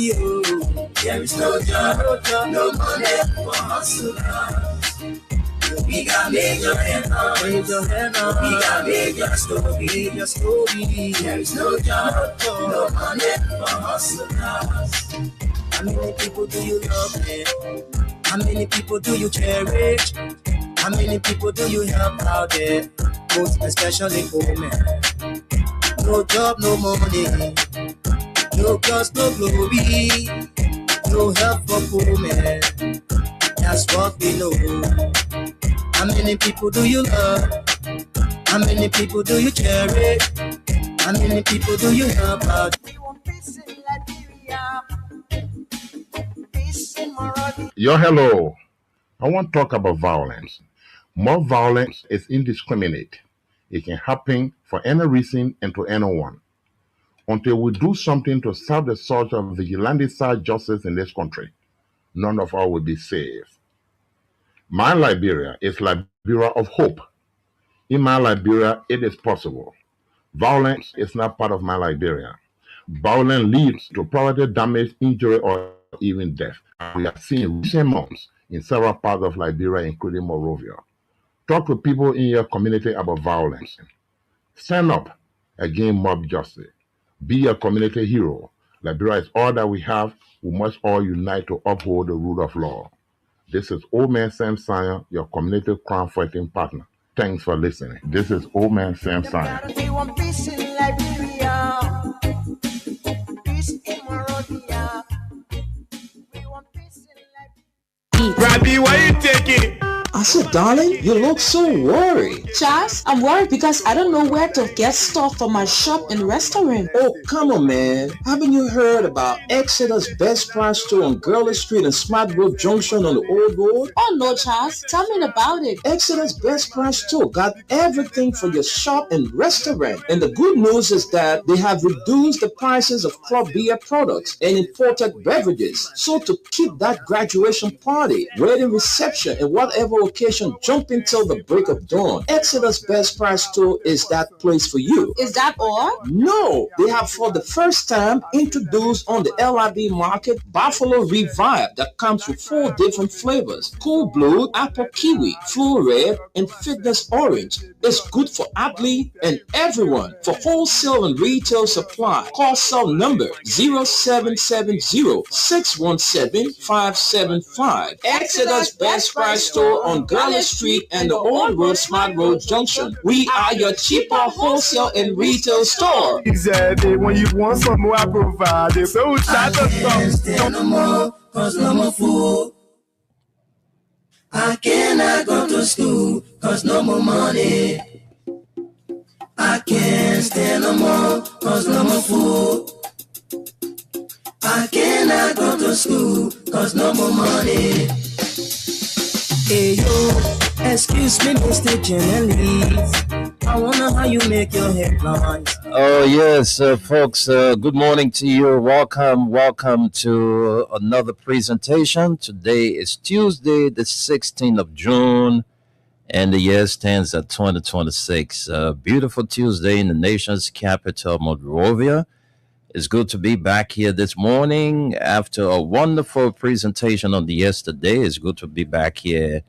story. Oh. There is no job, no money for hustlers. We got major headlines. We got major story. There is no job, no money for hustlers. How many people do you love, man? How many people do you cherish? How many people do you help out there? Most especially women. No job, no money. No cause, no glory. No help for poor men. That's what we know. How many people do you love? How many people do you cherish? How many people do you help out? We want peace in Liberia. Peace in Morocco. Yo, hello. I want to talk about violence. More violence is indiscriminate. It can happen for any reason and to anyone. Until we do something to stop the surge of vigilante-style justice in this country, none of us will be safe. My Liberia is Liberia of hope. In my Liberia, it is possible. Violence is not part of my Liberia. Violence leads to property damage, injury, or even death. We have seen recent months in several parts of Liberia, including Monrovia. Talk to people in your community about violence. Stand up against mob justice. Be a community hero. Liberia is all that we have. We must all unite to uphold the rule of law. This is Old Man Sam Sion, your community crime fighting partner. Thanks for listening. This is Old Man Sam Sion. We want peace in Liberia. Peace in Monrovia. We want peace in Liberia. Rabbi, why you taking? I said, darling, you look so worried. Charles, I'm worried because I don't know where to get stuff for my shop and restaurant. Oh, come on, man. Haven't you heard about Exodus Best Price Store on Gurley Street and Smart Road Junction on the Old Road? Oh, no, Charles. Tell me about it. Exodus Best Price Store got everything for your shop and restaurant. And the good news is that they have reduced the prices of club beer products and imported beverages. So to keep that graduation party, wedding reception, and whatever occasion jumping till the break of dawn, Exodus Best Price Store is that place for you. Is that all? No, they have for the first time introduced on the LIB market Buffalo Revive that comes with 4 different flavors: Cool Blue, Apple Kiwi, Full Red, and Fitness Orange. It's good for athlete and everyone. For wholesale and retail supply, call cell number 0770-617-575. Exodus Best Price Store on Gurley Street and the Old Road Smart Road Junction. We are your cheaper wholesale and retail store. Exactly. When you want some more, I provide it. So shut the can't stand no more, cause no more food. I cannot go to school, cause no more money. I can't stand no more, cause no more food. I cannot go to school, cause no more money. Hey yo, excuse me, Mr. Journalist. I wonder how you make your headlines. Oh, yes, folks, good morning to you. Welcome to another presentation. Today is Tuesday, the 16th of June, and the year stands at 2026. Beautiful Tuesday in the nation's capital, Monrovia. It's good to be back here this morning after a wonderful presentation on the yesterday. It's good to be back here.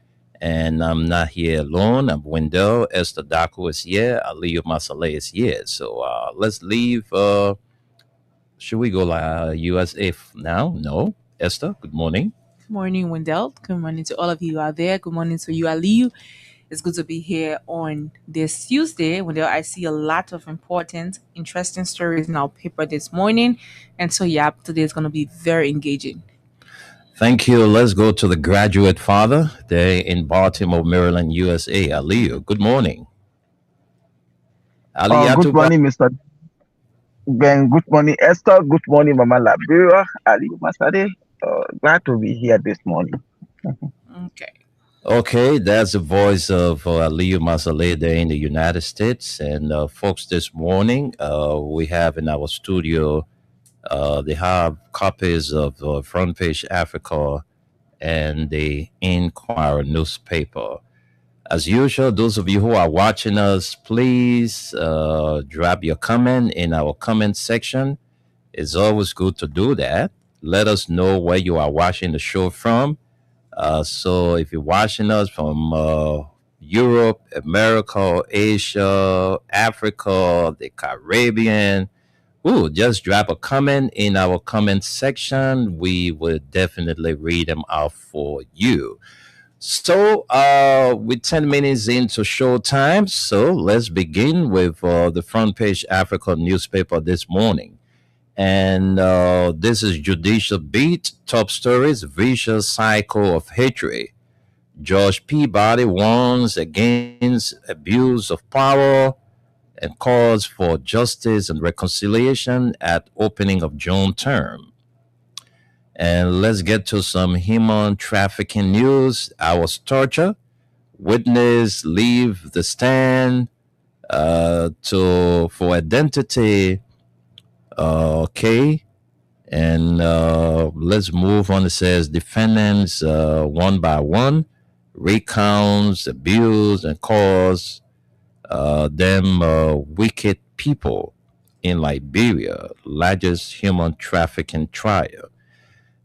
And I'm not here alone. I'm Wendell. Esther Daku is here. Aliyu Masale is here. So let's leave. Should we go USA now? No. Esther, good morning. Good morning, Wendell. Good morning to all of you out there. Good morning to you, Aliyu. It's good to be here on this Tuesday. Wendell, I see a lot of important, interesting stories in our paper this morning. And so, yeah, today is going to be very engaging. Thank you. Let's go to the graduate father there in Baltimore, Maryland, USA. Aliyu, good morning. Good morning, Mr. Ben. Good morning, Esther. Good morning, Mama Liberia. Aliyu Masade. Glad to be here this morning. Okay, that's the voice of Aliyu Masale there in the United States. And folks, this morning we have in our studio they have copies of Front Page Africa and the Inquirer newspaper. As usual, those of you who are watching us, please drop your comment in our comment section. It's always good to do that. let us know where you are watching the show from. So if you're watching us from Europe, America, Asia, Africa, the Caribbean, ooh, just drop a comment in our comment section. We will definitely read them out for you. So, we're 10 minutes into show time. So, let's begin with the front page Africa newspaper this morning. And this is Judicial Beat, top stories, vicious cycle of hatred. George Peabody warns against abuse of power and calls for justice and reconciliation at opening of June term. And let's get to some human trafficking news. Hours torture. Witness leave the stand for identity. Okay. And let's move on. It says defendants one by one recounts abuse and calls them wicked people in Liberia, largest human trafficking trial.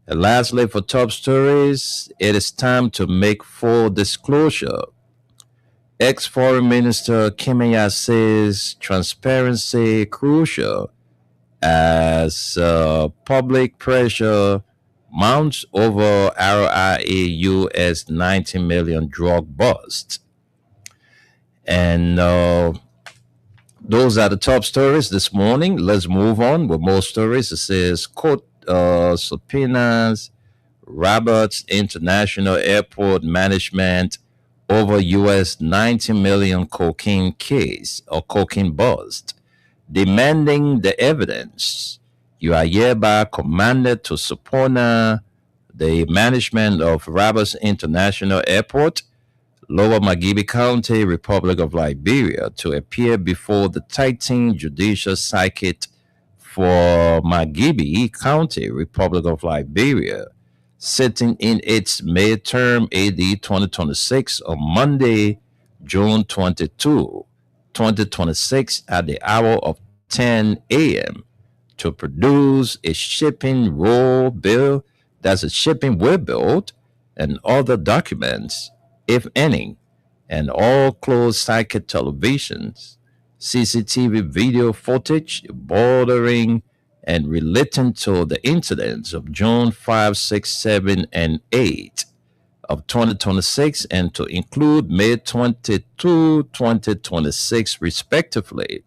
And lastly, for top stories, it is time to make full disclosure. Ex-Foreign Minister Kimia says transparency crucial as public pressure mounts over RIA US 90 million drug bust. And those are the top stories this morning. Let's move on with more stories. It says court subpoenas Roberts International Airport management over US 90 million cocaine case or cocaine bust, demanding the evidence. You are hereby commanded to subpoena the management of Roberts International Airport, Lower Maghibi County, Republic of Liberia, to appear before the Titan Judicial Circuit for Maghibi County, Republic of Liberia, sitting in its May term AD 2026 on Monday, June 22, 2026 at the hour of 10 a.m. to produce a shipping roll bill, that's a shipping way bill, and other documents, if any, and all closed circuit televisions, CCTV video footage bordering and relating to the incidents of June 5, 6, 7, and 8 of 2026, and to include May 22, 2026, respectively,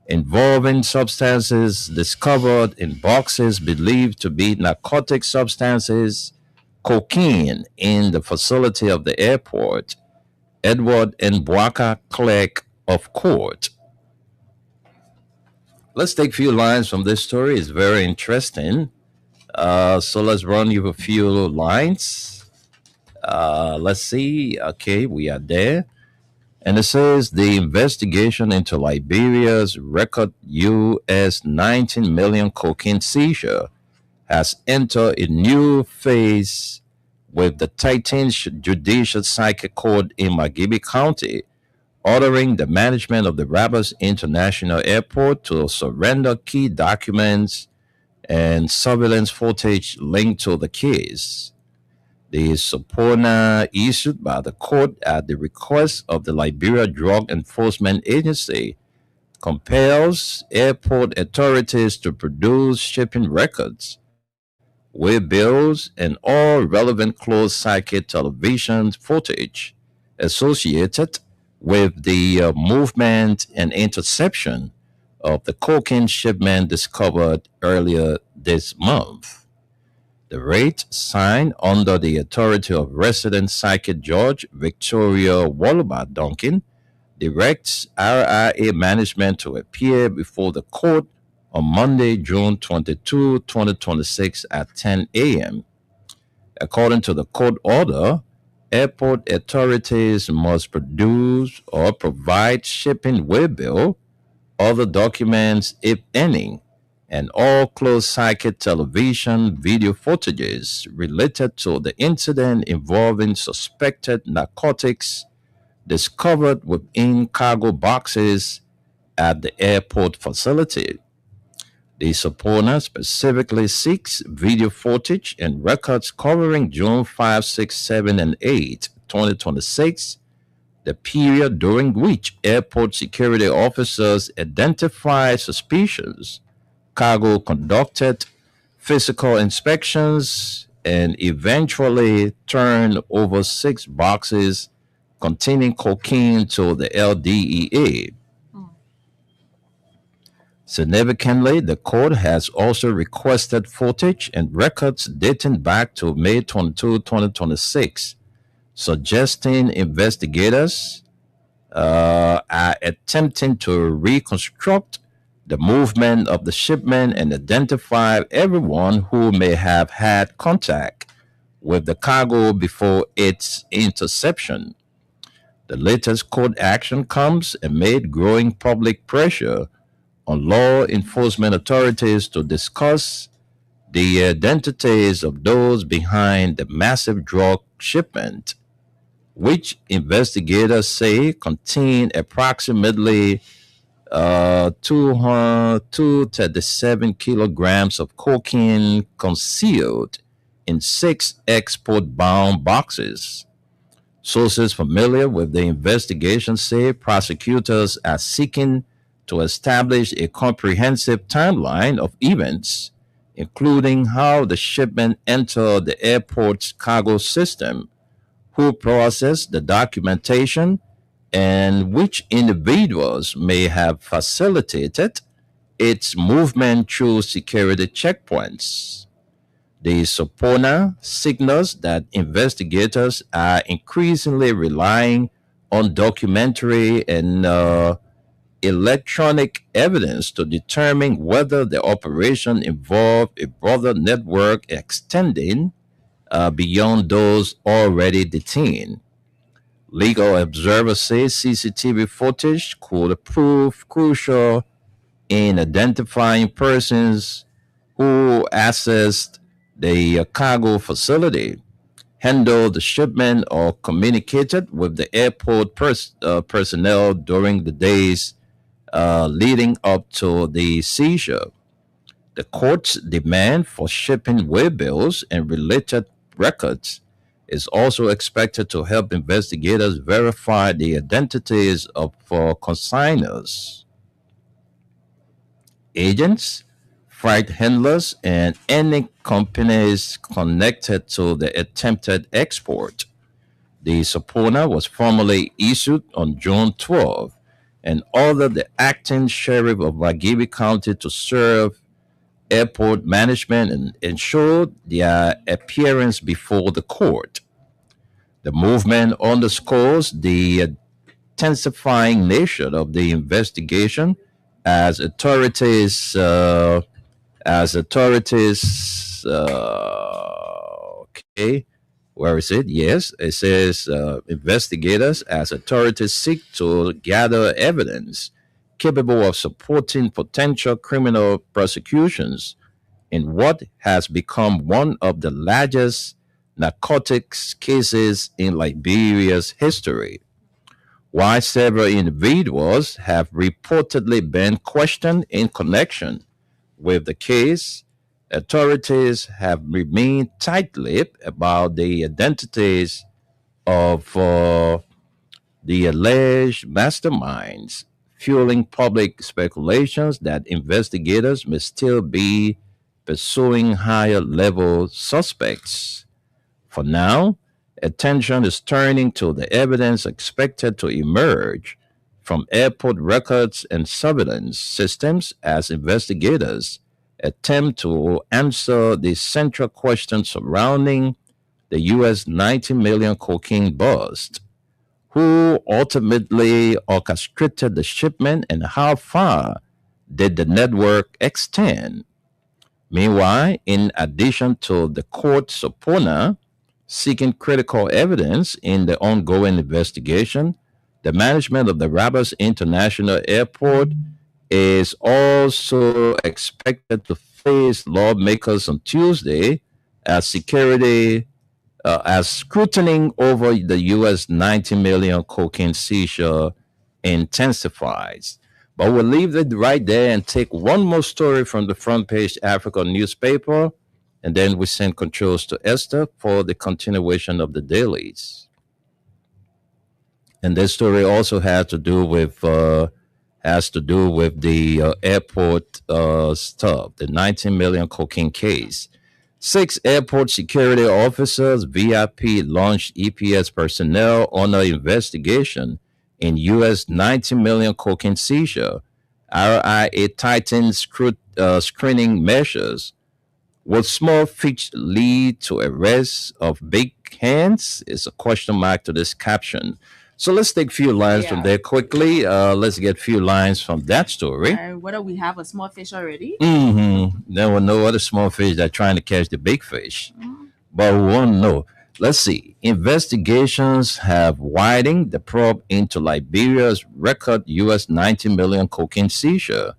involving substances discovered in boxes believed to be narcotic substances, cocaine in the facility of the airport. Edward Nbwaka, clerk of court. Let's take a few lines from this story. It's very interesting. So let's run you a few lines. Let's see. Okay, we are there. And it says the investigation into Liberia's record US 19 million cocaine seizure has entered a new phase with the Titan Judicial Circuit Court in Maghibi County ordering the management of the Roberts International Airport to surrender key documents and surveillance footage linked to the case. The subpoena issued by the court at the request of the Liberia Drug Enforcement Agency compels airport authorities to produce shipping records, waybills, and all relevant closed-circuit television footage associated with the movement and interception of the cocaine shipment discovered earlier this month. The rate, signed under the authority of resident circuit judge Victoria Waluba Duncan, directs RIA management to appear before the court on Monday, June 22, 2026 at 10 a.m. According to the court order, airport authorities must produce or provide shipping waybill, other documents, if any, and all closed-circuit television video footages related to the incident involving suspected narcotics discovered within cargo boxes at the airport facility. The subpoena specifically seeks video footage and records covering June 5, 6, 7, and 8, 2026, the period during which airport security officers identified suspicious cargo, conducted physical inspections, and eventually turned over 6 boxes containing cocaine to the LDEA. Significantly, the court has also requested footage and records dating back to May 22, 2026, suggesting investigators are attempting to reconstruct the movement of the shipment and identify everyone who may have had contact with the cargo before its interception. The latest court action comes amid growing public pressure on law enforcement authorities to discuss the identities of those behind the massive drug shipment, which investigators say contained approximately 237 kilograms of cocaine concealed in 6 export-bound boxes. Sources familiar with the investigation say prosecutors are seeking to establish a comprehensive timeline of events, including how the shipment entered the airport's cargo system, who processed the documentation, and which individuals may have facilitated its movement through security checkpoints. The subpoena signals that investigators are increasingly relying on documentary and electronic evidence to determine whether the operation involved a broader network extending beyond those already detained. Legal observers say CCTV footage could prove crucial in identifying persons who accessed the cargo facility, handled the shipment, or communicated with the airport personnel during the days leading up to the seizure. The court's demand for shipping waybills and related records is also expected to help investigators verify the identities of consignors, agents, freight handlers, and any companies connected to the attempted export. The subpoena was formally issued on June 12 and ordered the acting sheriff of Wagiri County to serve airport management and ensure their appearance before the court. The movement underscores the intensifying nature of the investigation as authorities okay, where is it? Yes, it says investigators as authorities seek to gather evidence capable of supporting potential criminal prosecutions in what has become one of the largest narcotics cases in Liberia's history. While several individuals have reportedly been questioned in connection with the case, authorities have remained tight-lipped about the identities of the alleged masterminds, fueling public speculations that investigators may still be pursuing higher level suspects. For now, attention is turning to the evidence expected to emerge from airport records and surveillance systems as investigators attempt to answer the central question surrounding the U.S. 90 million cocaine bust. Who ultimately orchestrated the shipment and how far did the network extend? Meanwhile, in addition to the court subpoena seeking critical evidence in the ongoing investigation, the management of the Rabat International Airport is also expected to face lawmakers on Tuesday as scrutiny over the U.S. 90 million cocaine seizure intensifies. But we'll leave it right there and take one more story from the Front Page Africa newspaper, and then we send controls to Esther for the continuation of the dailies. And this story also has to do with the airport stuff, the 19 million cocaine case. 6 airport security officers, VIP launched EPS personnel under investigation in U.S. 19 million cocaine seizure. RIA tightens screening measures. Will small fish lead to arrest of big hands? Is a question mark to this caption. So let's take a few lines from Yeah. there quickly. Let's get a few lines from that story. Whether we have a small fish already? There were no other small fish that are trying to catch the big fish. But we want to know. Let's see. Investigations have widened the probe into Liberia's record U.S. 90 million cocaine seizure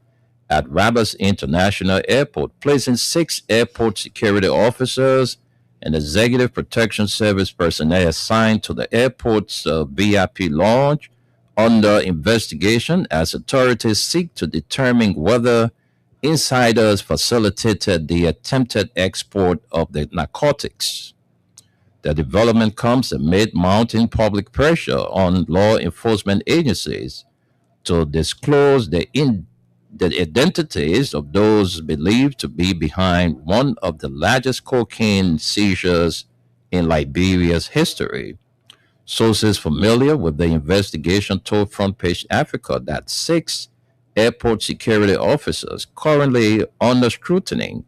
at Rabat International Airport, placing 6 airport security officers and executive protection service personnel assigned to the airport's VIP lounge under investigation as authorities seek to determine whether insiders facilitated the attempted export of the narcotics. The development comes amid mounting public pressure on law enforcement agencies to disclose the identities of those believed to be behind one of the largest cocaine seizures in Liberia's history. Sources familiar with the investigation told Front Page Africa that 6 airport security officers currently under scrutiny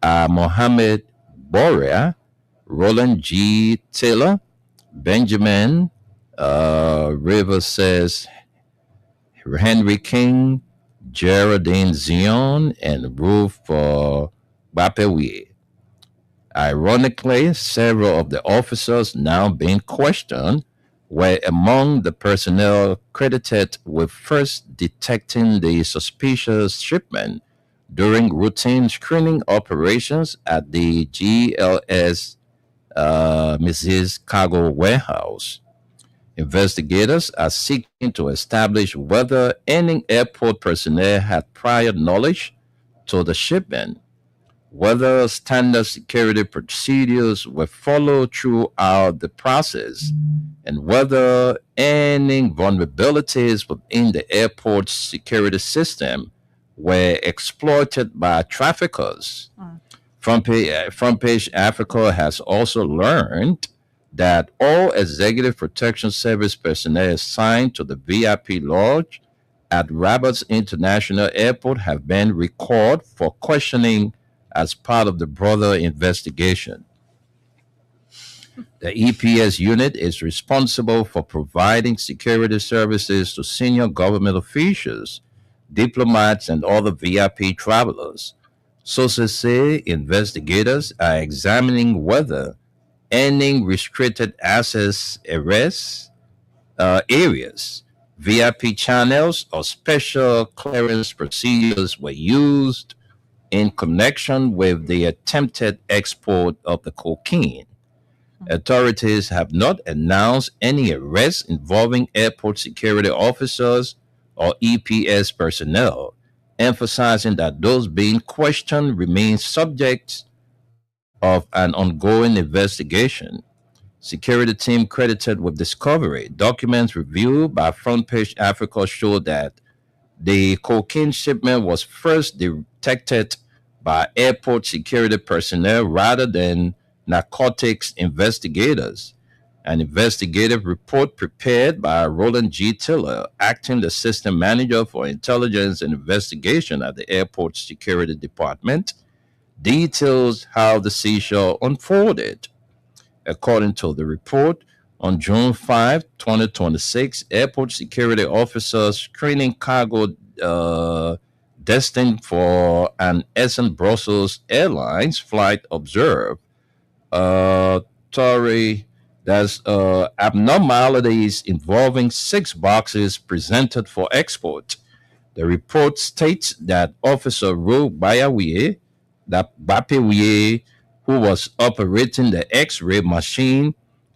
are Mohammed Boria, Roland G. Taylor, Benjamin Rivers says Henry King, Geraldine Zion, and Ruth Bapewie. Ironically, several of the officers now being questioned were among the personnel credited with first detecting the suspicious shipment during routine screening operations at the GLS Mrs. Cargo warehouse. Investigators are seeking to establish whether any airport personnel had prior knowledge to the shipment, whether standard security procedures were followed throughout the process, and whether any vulnerabilities within the airport's security system were exploited by traffickers. Front Page Africa has also learned that all executive protection service personnel assigned to the VIP lodge at Rabat International Airport have been recalled for questioning as part of the broader investigation. The EPS unit is responsible for providing security services to senior government officials, diplomats, and other VIP travelers. Sources say investigators are examining whether any restricted access arrests areas, VIP channels, or special clearance procedures were used in connection with the attempted export of the cocaine. Authorities have not announced any arrests involving airport security officers or EPS personnel, emphasizing that those being questioned remain subject of an ongoing investigation. Security team credited with discovery. Documents reviewed by Front Page Africa show that the cocaine shipment was first detected by airport security personnel rather than narcotics investigators. An investigative report prepared by Roland G. Tiller, acting the system manager for intelligence and investigation at the airport security department, details how the seizure unfolded. According to the report, on June 5, 2026, airport security officers screening cargo destined for an Essen Brussels Airlines flight observed abnormalities involving 6 boxes presented for export. The report states that Officer Ro Bapewie, who was operating the X-ray machine,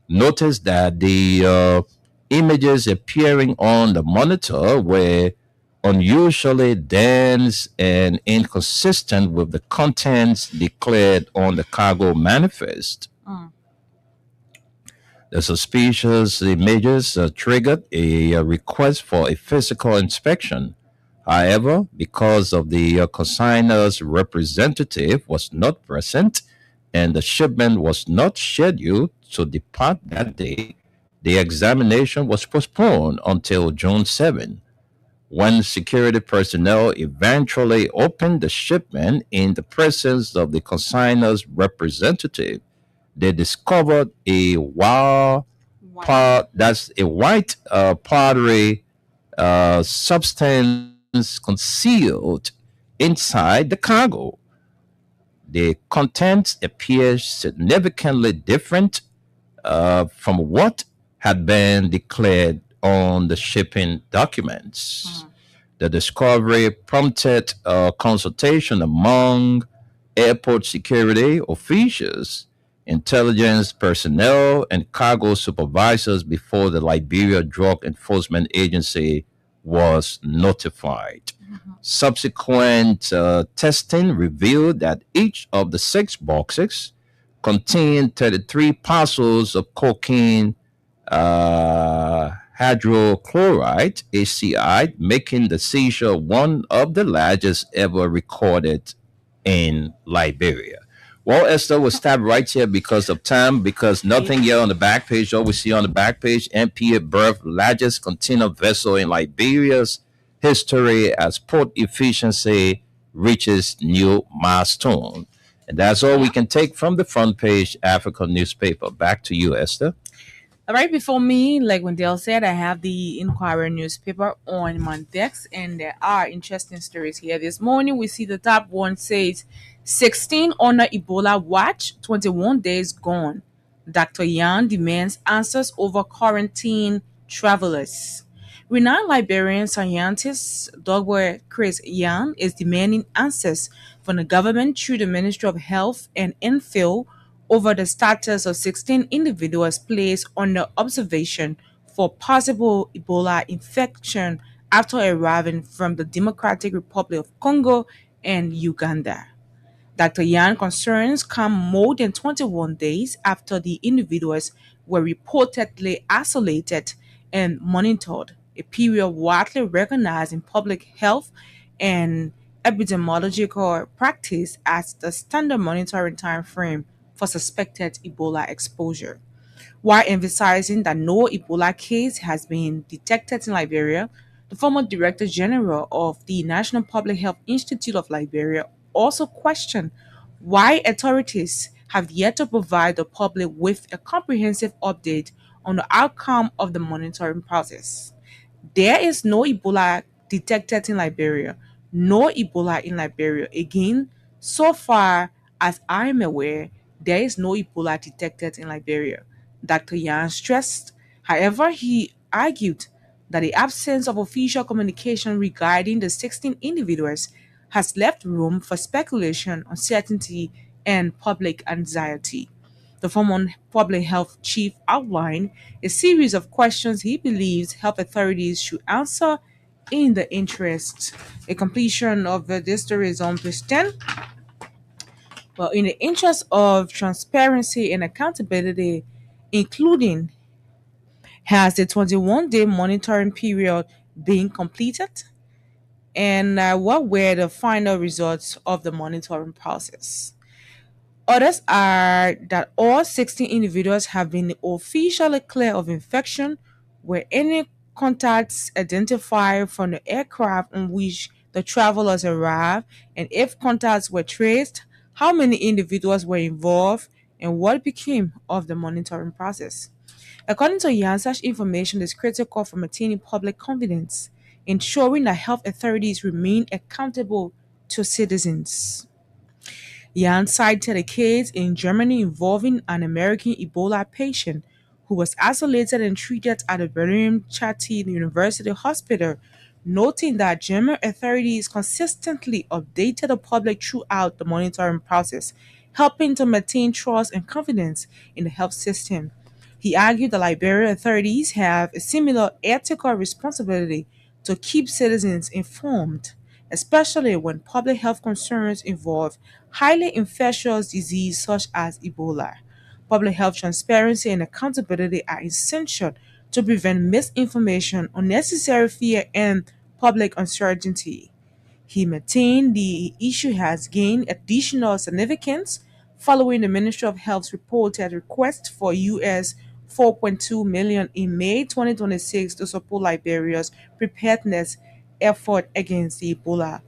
noticed that the images appearing on the monitor were unusually dense and inconsistent with the contents declared on the cargo manifest. The suspicious images triggered a request for a physical inspection. However, because of the consignor's representative was not present and the shipment was not scheduled to depart that day, the examination was postponed until June 7. When security personnel eventually opened the shipment in the presence of the consignor's representative, they discovered a white powdery substance concealed inside the cargo. The contents appear significantly different from what had been declared on the shipping documents. The discovery prompted a consultation among airport security officials, intelligence personnel, and cargo supervisors before the Liberia Drug Enforcement Agency was notified. Subsequent testing revealed that each of the 6 boxes contained 33 parcels of cocaine hydrochloride (ACI), making the seizure one of the largest ever recorded in Liberia. Well, Esther, we'll stop right here because of time, because nothing here on the back page. All we see on the back page, MP birth largest container vessel in Liberia's history as port efficiency reaches new milestone. And that's all we can take from the front page African newspaper. Back to you, Esther. Right before me, like Wendell said, I have the Inquirer newspaper on my desk, and there are interesting stories here. This morning, we see the top one says 16 under Ebola watch, 21 days gone. Dr. Yan demands answers over quarantine travelers. Renowned Liberian scientist Dr. Chris Yan is demanding answers from the government through the Ministry of Health and Infill over the status of 16 individuals placed under observation for possible Ebola infection after arriving from the Democratic Republic of Congo and Uganda. Dr. Yan concerns come more than 21 days after the individuals were reportedly isolated and monitored, a period widely recognized in public health and epidemiological practice as the standard monitoring time frame for suspected Ebola exposure. While emphasizing that no Ebola case has been detected in Liberia, the former Director General of the National Public Health Institute of Liberia also questioned why authorities have yet to provide the public with a comprehensive update on the outcome of the monitoring process. There is no Ebola detected in Liberia. No Ebola in Liberia. Again, so far as I am aware, there is no Ebola detected in Liberia. Dr. Yan stressed. However, he argued that the absence of official communication regarding the 16 individuals has left room for speculation, uncertainty, and public anxiety. The former public health chief outlined a series of questions he believes health authorities should answer in the interest. A completion of this story is on page 10. Well, in the interest of transparency and accountability, including has the 21-day monitoring period been completed? And what were the final results of the monitoring process? Others are that all 16 individuals have been officially clear of infection. Were any contacts identified from the aircraft on which the travelers arrived? And if contacts were traced, how many individuals were involved? And what became of the monitoring process? According to Yan, such information is critical for maintaining public confidence, ensuring that health authorities remain accountable to citizens. Yan cited a case in Germany involving an American Ebola patient who was isolated and treated at the Berlin Charité University Hospital, noting that German authorities consistently updated the public throughout the monitoring process, helping to maintain trust and confidence in the health system. He argued the Liberian authorities have a similar ethical responsibility to keep citizens informed, especially when public health concerns involve highly infectious disease such as Ebola. Public health transparency and accountability are essential to prevent misinformation, unnecessary fear, and public uncertainty. He maintained the issue has gained additional significance following the Ministry of Health's reported request for US 4.2 million in May 2026 to support Liberia's preparedness effort against the Ebola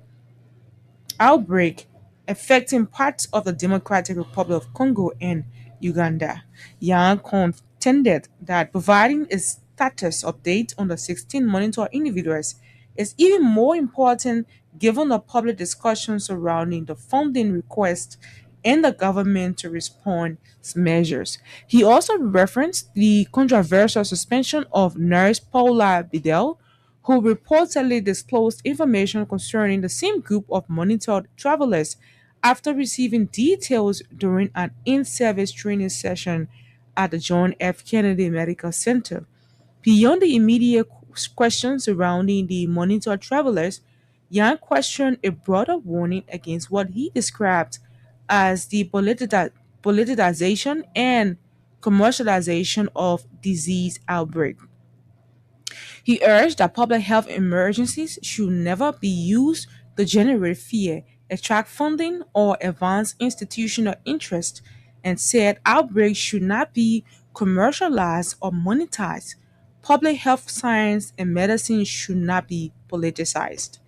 outbreak affecting parts of the Democratic Republic of Congo and Uganda. Yang contended that providing a status update on the 16 monitored individuals is even more important given the public discussion surrounding the funding request and the government to respond measures. He also referenced the controversial suspension of nurse Paula Bidel, who reportedly disclosed information concerning the same group of monitored travelers after receiving details during an in service training session at the John F. Kennedy Medical Center. Beyond the immediate questions surrounding the monitored travelers, Yang questioned a broader warning against what he described as the politicization and commercialization of disease outbreak. He urged that public health emergencies should never be used to generate fear, attract funding, or advance institutional interest, and said outbreaks should not be commercialized or monetized. Public health science and medicine should not be politicized.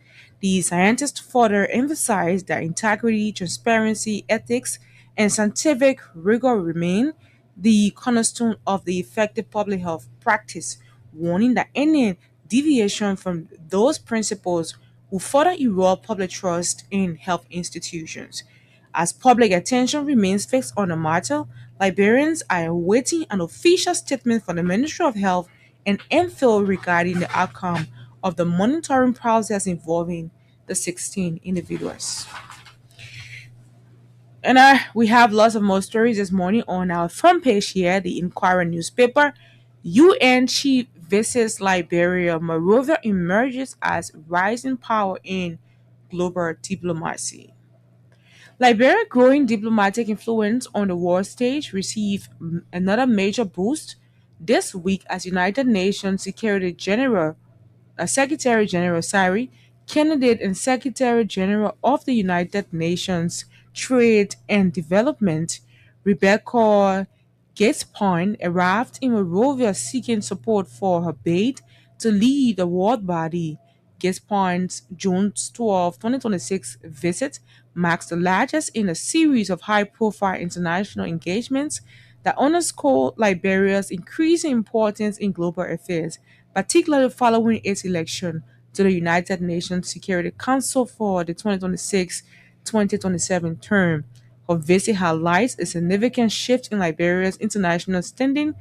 The scientists further emphasized that integrity, transparency, ethics, and scientific rigor remain the cornerstone of the effective public health practice, warning that any deviation from those principles will further erode public trust in health institutions. As public attention remains fixed on the matter, Liberians are awaiting an official statement from the Ministry of Health and MPhil regarding the outcome of the monitoring process involving the 16 individuals. And we have lots of more stories this morning on our front page here, the Inquirer newspaper. UN chief visits Liberia. Monrovia emerges as rising power in global diplomacy. Liberia's growing diplomatic influence on the world stage received another major boost this week as United Nations Secretary General Sari, candidate and Secretary General of the United Nations Trade and Development, Rebecca Gatespoint, arrived in Monrovia seeking support for her bid to lead the world body. Gatespoint's June 12, 2026 visit marks the largest in a series of high-profile international engagements that underscore Liberia's increasing importance in global affairs, particularly following its election to the United Nations Security Council for the 2026-2027 term. Her visit highlights a significant shift in Liberia's international standing,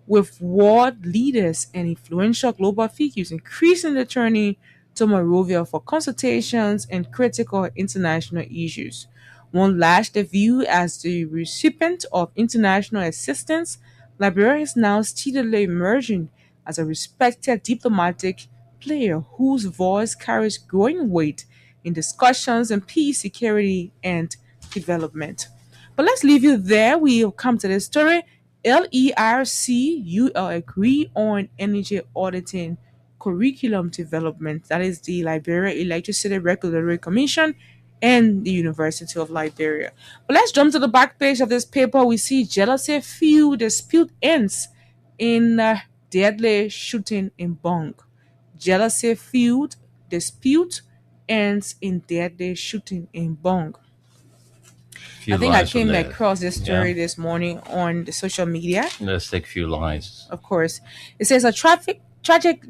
with world leaders and influential global figures increasingly turning to Monrovia for consultations and critical international issues. One largely viewed as the recipient of international assistance, Liberia is now steadily emerging as a respected diplomatic player whose voice carries growing weight in discussions on peace, security, and development. But let's leave you there. We'll come to the story. LERC, agree on energy auditing curriculum development. That is the Liberia Electricity Regulatory Commission and the University of Liberia. But let's jump to the back page of this paper. We see jealousy fuel dispute ends in deadly shooting in Bong. Jealousy fueled dispute ends in deadly shooting in Bong. Few I think I lines from came there. across this story Yeah. this morning on the social media. Let's take a few lines. Of course. It says a tragic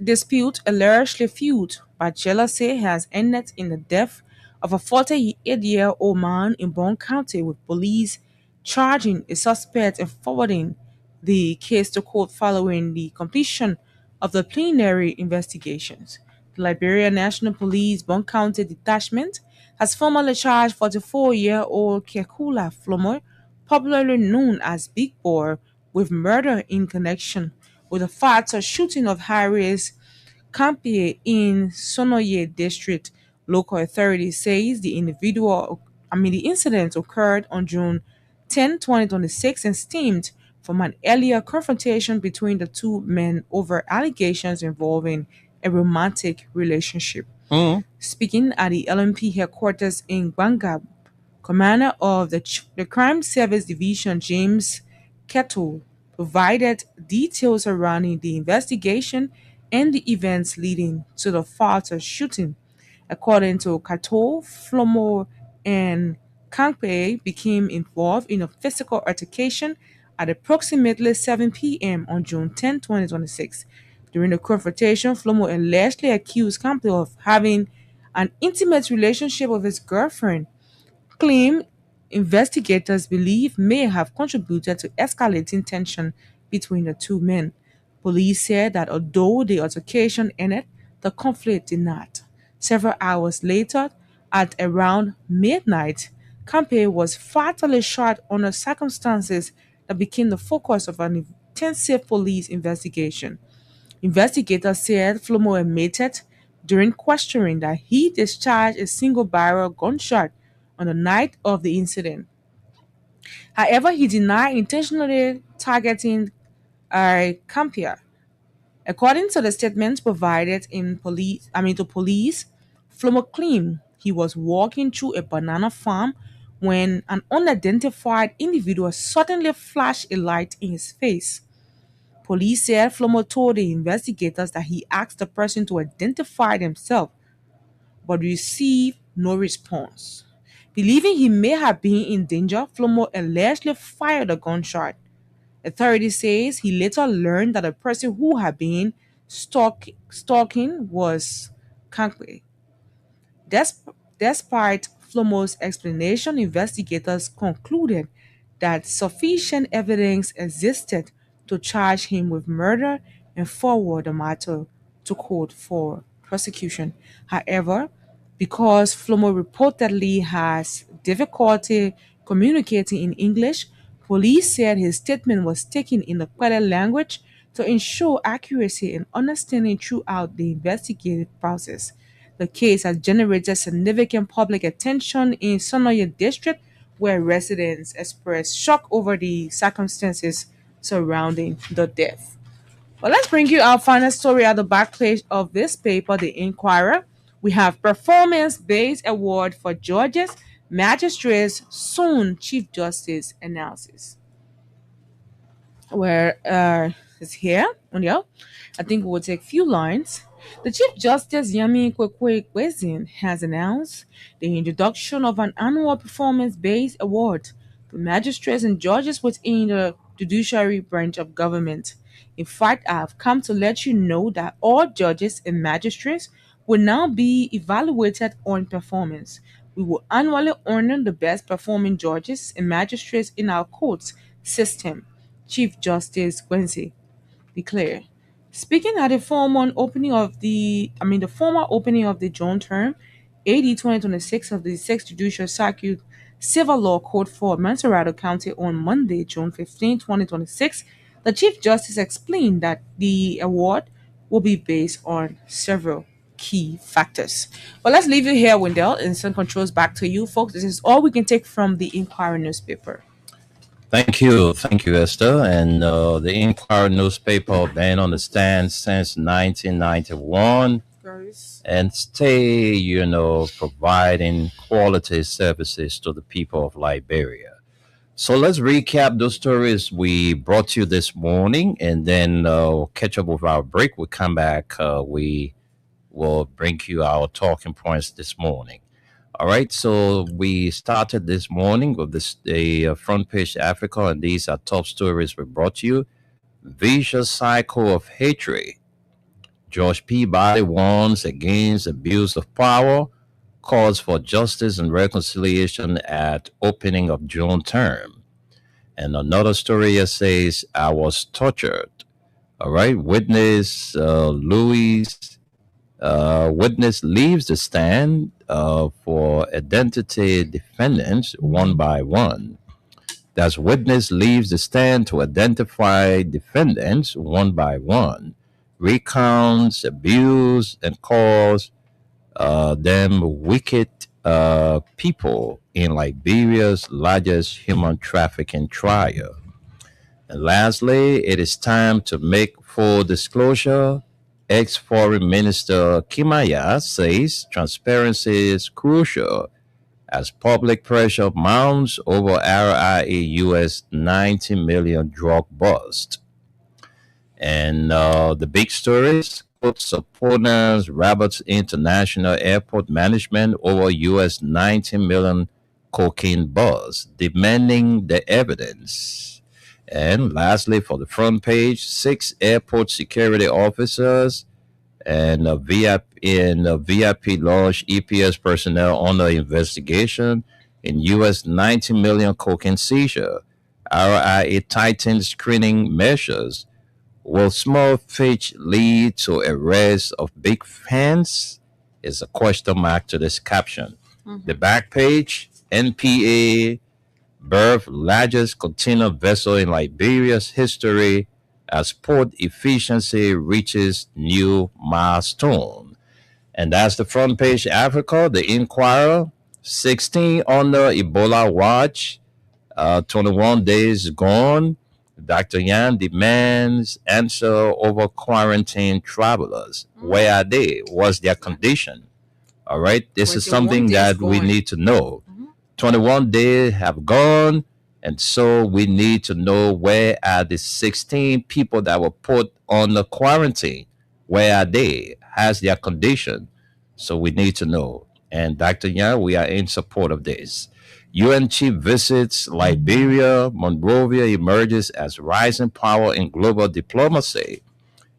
dispute allegedly fueled by jealousy has ended in the death of a 48-year-old man in Bond County, with police charging a suspect and forwarding the case to court following the completion of the preliminary investigations. The Liberia National Police Bond County Detachment has formally charged 44-year-old Kekula Flomo, popularly known as Big Boy, with murder in connection with the fatal shooting of Harris Kampie in Sonoye district. Local authorities says the incident occurred on June 10, 2026 and stemmed from an earlier confrontation between the two men over allegations involving a romantic relationship. Speaking at the LMP headquarters in Bangab, Commander of the Crime Service Division, James Kettle, provided details surrounding the investigation and the events leading to the fatal shooting. According to Kato, Flomo and Kangpe became involved in a physical altercation at approximately 7 p.m. on June 10, 2026. During the confrontation, Flomo allegedly accused Kangpe of having an intimate relationship with his girlfriend, claim investigators believe may have contributed to escalating tension between the two men. Police said that although the altercation ended, the conflict did not. Several hours later, at around midnight, Campe was fatally shot under circumstances that became the focus of an intensive police investigation. Investigators said Flomo admitted during questioning that he discharged a single barrel gunshot on the night of the incident. However, he denied intentionally targeting Campia. According to the statements provided to police, Flomo claimed he was walking through a banana farm when an unidentified individual suddenly flashed a light in his face. Police said Flomo told the investigators that he asked the person to identify themselves, but received no response. Believing he may have been in danger, Flomo allegedly fired a gunshot. Authorities says he later learned that the person who had been stalking was Kankwe. Despite Flomo's explanation, investigators concluded that sufficient evidence existed to charge him with murder and forward the matter to court for prosecution. However, because Flomo reportedly has difficulty communicating in English, police said his statement was taken in the Kwele language to ensure accuracy and understanding throughout the investigative process. The case has generated significant public attention in Sonoye district, where residents expressed shock over the circumstances surrounding the death. Well, let's bring you our final story at the back page of this paper, The Inquirer. We have performance-based award for judges, magistrates, soon Chief Justice announces. Where it's here, I think we'll take a few lines. The Chief Justice Yami Kwekwe Kwezin has announced the introduction of an annual performance-based award for magistrates and judges within the judiciary branch of government. In fact, I've come to let you know that all judges and magistrates will now be evaluated on performance. We will annually honor the best performing judges and magistrates in our courts system, Chief Justice Quincy declared. Speaking at the formal opening of the June term, AD 2026 of the 6th Judicial Circuit Civil Law Court for Montserrado County on Monday, June 15, 2026, the Chief Justice explained that the award will be based on several key factors. Well, let's leave you here, Wendell, and send controls back to you, folks. This is all we can take from the Inquirer newspaper. Thank you, Esther. And the Inquirer newspaper been on the stand since 1991 and stay, providing quality services to the people of Liberia. So let's recap those stories we brought you this morning, and then catch up with our break. We'll come back. We will bring you our talking points this morning. All right, so we started this morning with the front page Africa, and these are top stories we brought you. Vicious cycle of hatred. George Peabody warns against abuse of power, calls for justice and reconciliation at opening of June term. And another story here says, I was tortured. All right, witness witness leaves the stand for identity defendants one by one. That's witness leaves the stand to identify defendants one by one. recounts, abuse, and calls them wicked people in Liberia's largest human trafficking trial. And lastly, it is time to make full disclosure. Ex-Foreign Minister Kimaya says transparency is crucial as public pressure mounts over RIA US 90 million drug bust. And the big stories, supporters Roberts International Airport Management over US 90 million cocaine buzz, demanding the evidence. And lastly, for the front page, 6 airport security officers and VIP launch EPS personnel under investigation in US 90 million cocaine seizure. RIA tightened screening measures. Will small fish lead to arrest of big fans? Is a question mark to this caption. The back page, NPA birth largest container vessel in Liberia's history as port efficiency reaches new milestone. And that's the front page. Africa, the Inquirer, 16 under Ebola watch, 21 days gone. Dr. Yan demands answer over quarantine travelers. Where are they? What's their condition? All right. This is something that we need to know. 21 days have gone. And so we need to know where are the 16 people that were put on the quarantine. Where are they? How's their condition? So we need to know. And Dr. Yan, we are in support of this. UN chief visits Liberia. Monrovia emerges as rising power in global diplomacy.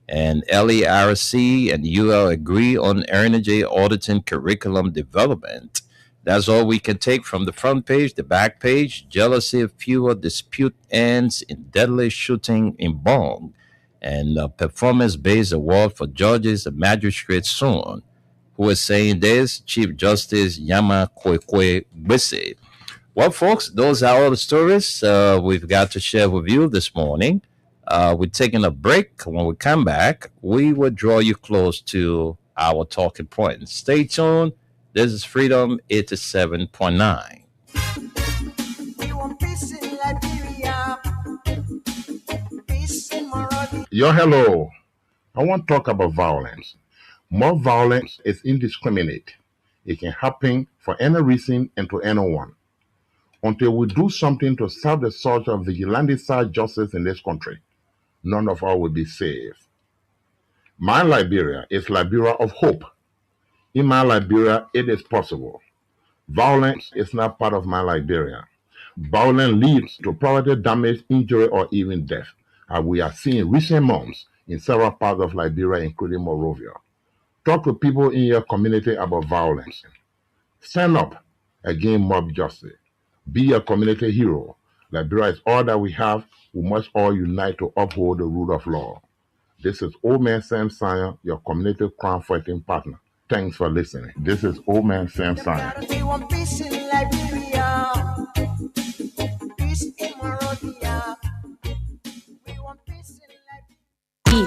And LERC and UL agree on energy auditing curriculum development. That's all we can take from the front page. The back page, jealousy fuel dispute ends in deadly shooting in Bong. And a performance-based award for judges and magistrates soon. Who is saying this? Chief Justice Yama Kwekwe Bisi. Well, folks, those are all the stories we've got to share with you this morning. We're taking a break. When we come back, we will draw you close to our talking points. Stay tuned. This is Freedom 87.9. Yo, hello. I want to talk about violence. More violence is indiscriminate. It can happen for any reason and to anyone. Until we do something to stop the surge of vigilante-style justice in this country, none of us will be safe. My Liberia is Liberia of hope. In my Liberia, it is possible. Violence is not part of my Liberia. Violence leads to property damage, injury, or even death, as we are seeing recent months in several parts of Liberia, including Monrovia. Talk to people in your community about violence. Stand up against mob justice. Be a community hero. Liberia is all that we have. We must all unite to uphold the rule of law. This is Old Man Sam Sion, your community crime fighting partner. Thanks for listening. This is Old Man Sam Sion.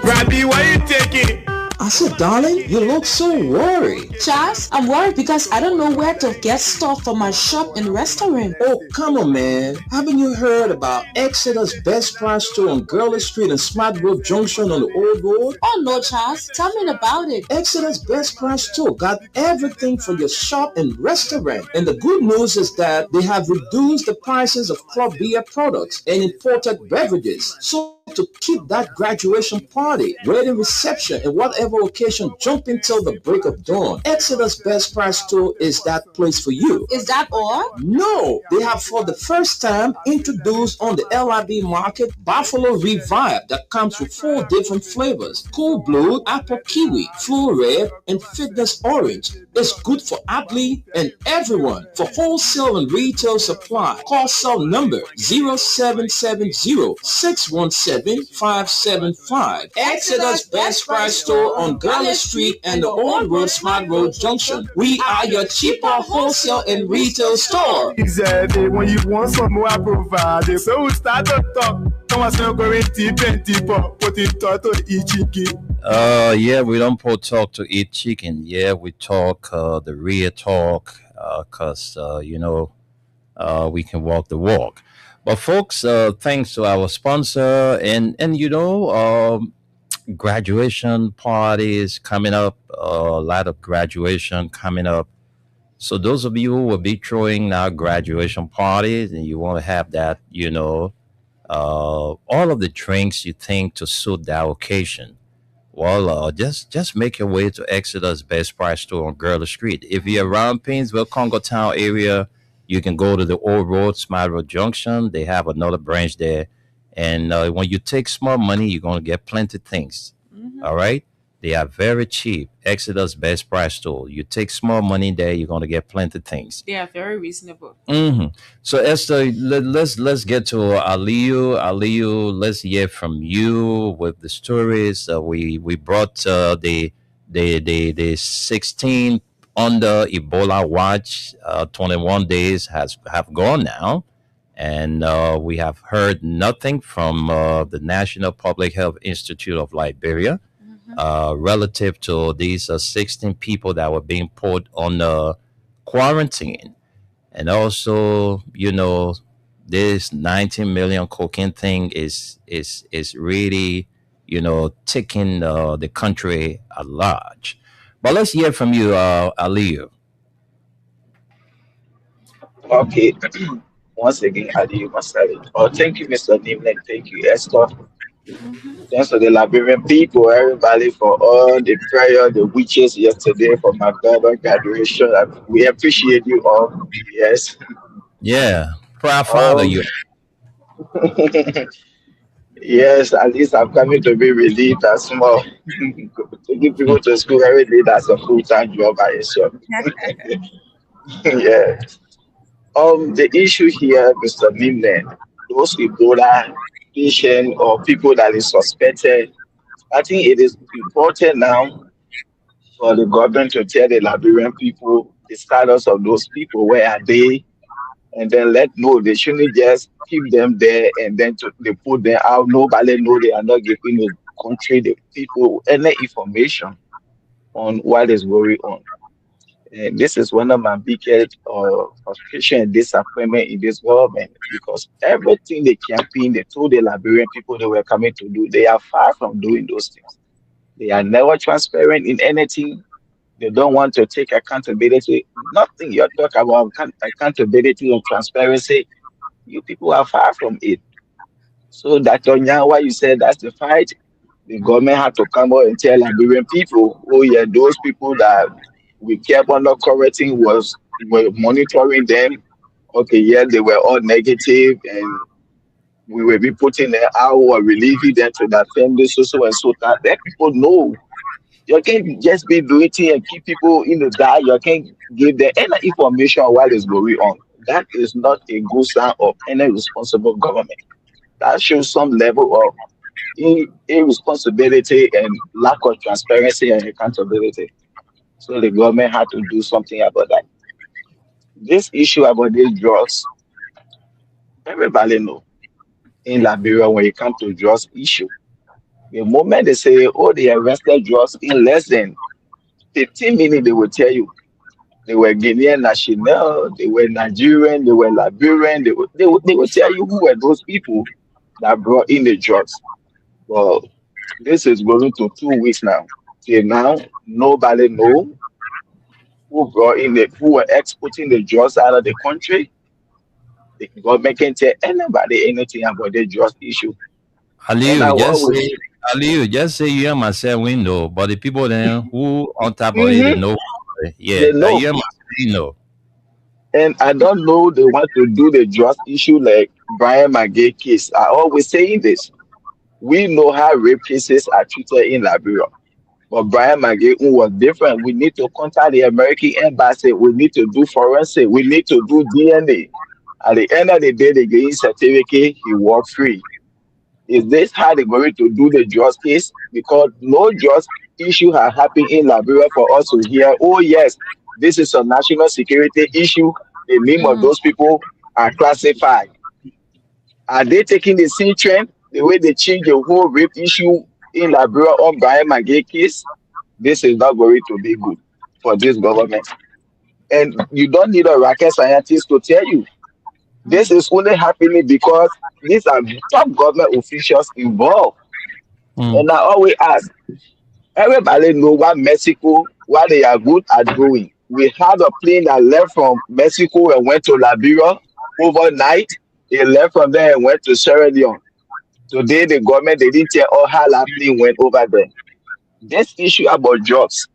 Rabbi, why you taking? I said, darling, you look so worried. Charles, I'm worried because I don't know where to get stuff for my shop and restaurant. Oh, come on, man. Haven't you heard about Exeter's Best Price store on Gurley Street and Smart Road Junction on the Old Road? Oh, no, Charles. Tell me about it. Exeter's Best Price store got everything for your shop and restaurant. And the good news is that they have reduced the prices of club beer products and imported beverages. So to keep that graduation party, wedding reception, and whatever occasion jumping till the break of dawn, Exeter's Best Price store is that place for you. Is that all? No, they have for the first time introduced on the LIB market Buffalo Revive that comes with 4 different flavors: Cool Blue, Apple Kiwi, Flu Red, and Fitness Orange. It's good for athlete and everyone. For wholesale and retail supply, call cell number 0770-617-575. Exeter's Best Price store on Gurley Street and the Old Road Smart Road Junction. We are your cheaper wholesale and retail store. He said, when you want some more, I provide it. So we start to talk. Yeah, we don't talk to eat chicken. Yeah, we talk the real talk, cause we can walk the walk. But folks, thanks to our sponsor, and graduation parties coming up, a lot of graduation coming up. So those of you who will be throwing now graduation parties and you want to have that, all of the drinks you think to suit that occasion. Well, just make your way to Exeter's Best Price store on Girdle Street. If you're around Painesville, Congo Town area, you can go to the Old Road, Smile Road Junction. They have another branch there. And when you take small money, you're going to get plenty of things. All right? They are very cheap. Exeter's Best Price store. You take small money there, you're going to get plenty of things. They are very reasonable. So Esther, let's get to Aliyu. Aliyu, let's hear from you with the stories. We brought the 16 under Ebola watch. 21 days have gone now, and we have heard nothing from the National Public Health Institute of Liberia relative to these 16 people that were being put on quarantine. And also, this 19 million cocaine thing is really, taking the country at large. But let's hear from you, Aliyu. Okay. Once again, Adi Masari. Oh, thank you, Mr. Nimlen. Thank you, Esther. Thanks to the Liberian people, everybody, for all the prayer, the witches yesterday for my brother graduation. We appreciate you all. Yes. Yeah. Proud father, you. Yes, at least I'm coming to be relieved as small. Taking people to school every day, that's a full-time job by itself. Yeah. The issue here, Mr. Nimlen, those Ebola patient or people that is suspected, I think it is important now for the government to tell the Liberian people the status of those people, where are they, and then let know they shouldn't just keep them there and then they put them out. Nobody know they are not giving the country, the people, any information on what is going on. And this is one of my biggest frustration and disappointment in this government, because everything they campaign, they told the Liberian people they were coming to do, they are far from doing those things. They are never transparent in anything. They don't want to take accountability. Nothing you're talking about accountability or transparency. You people are far from it. So that why you said that's the fight. The government had to come out and tell Liberian people, oh yeah, those people that we kept on not correcting were monitoring them. Okay, yeah, they were all negative, and we will be putting them out or relieving them to that family, so and so that let people know. You can't just be doing it and keep people in the dark. You can't give them any information on what is going on. That is not a good sign of any responsible government. That shows some level of irresponsibility and lack of transparency and accountability. So the government had to do something about that. This issue about these drugs, everybody know in Liberia when it comes to drugs issue. The moment they say, oh, they arrested drugs, in less than 15 minutes, they will tell you they were Guinean national, they were Nigerian, they were Liberian. They will tell you who were those people that brought in the drugs. Well, this is going to 2 weeks now. Till now, nobody know who were exporting the drugs out of the country. The government can't tell anybody anything about the drugs issue. Aliyu, just say you and myself we know, but the people then who on top of it, they know. Yeah, They know. you and myself, you know. And I don't know they want to do the drugs issue like Brian McGay case. I always saying this. We know how rape cases are treated in Liberia. But Brian McGay was different. We need to contact the American embassy. We need to do forensic. We need to do DNA. At the end of the day, they get his certificate. He walked free. Is this how they're going to do the drugs case? Because no drugs issue has happened in Liberia for us to hear, oh yes, this is a national security issue. The name of those people are classified. Are they taking the same trend? the way they change the whole rape issue in Liberia on Brian Magay case, this is not going to be good for this government. And you don't need a rocket scientist to tell you. This is only happening because these are top government officials involved. And I always ask, everybody know what they are good at doing. We had a plane that left from Mexico and went to Liberia overnight. It left from there and went to Sierra Leone. Today, the government, they didn't tell all how that plane went over there. This issue about jobs,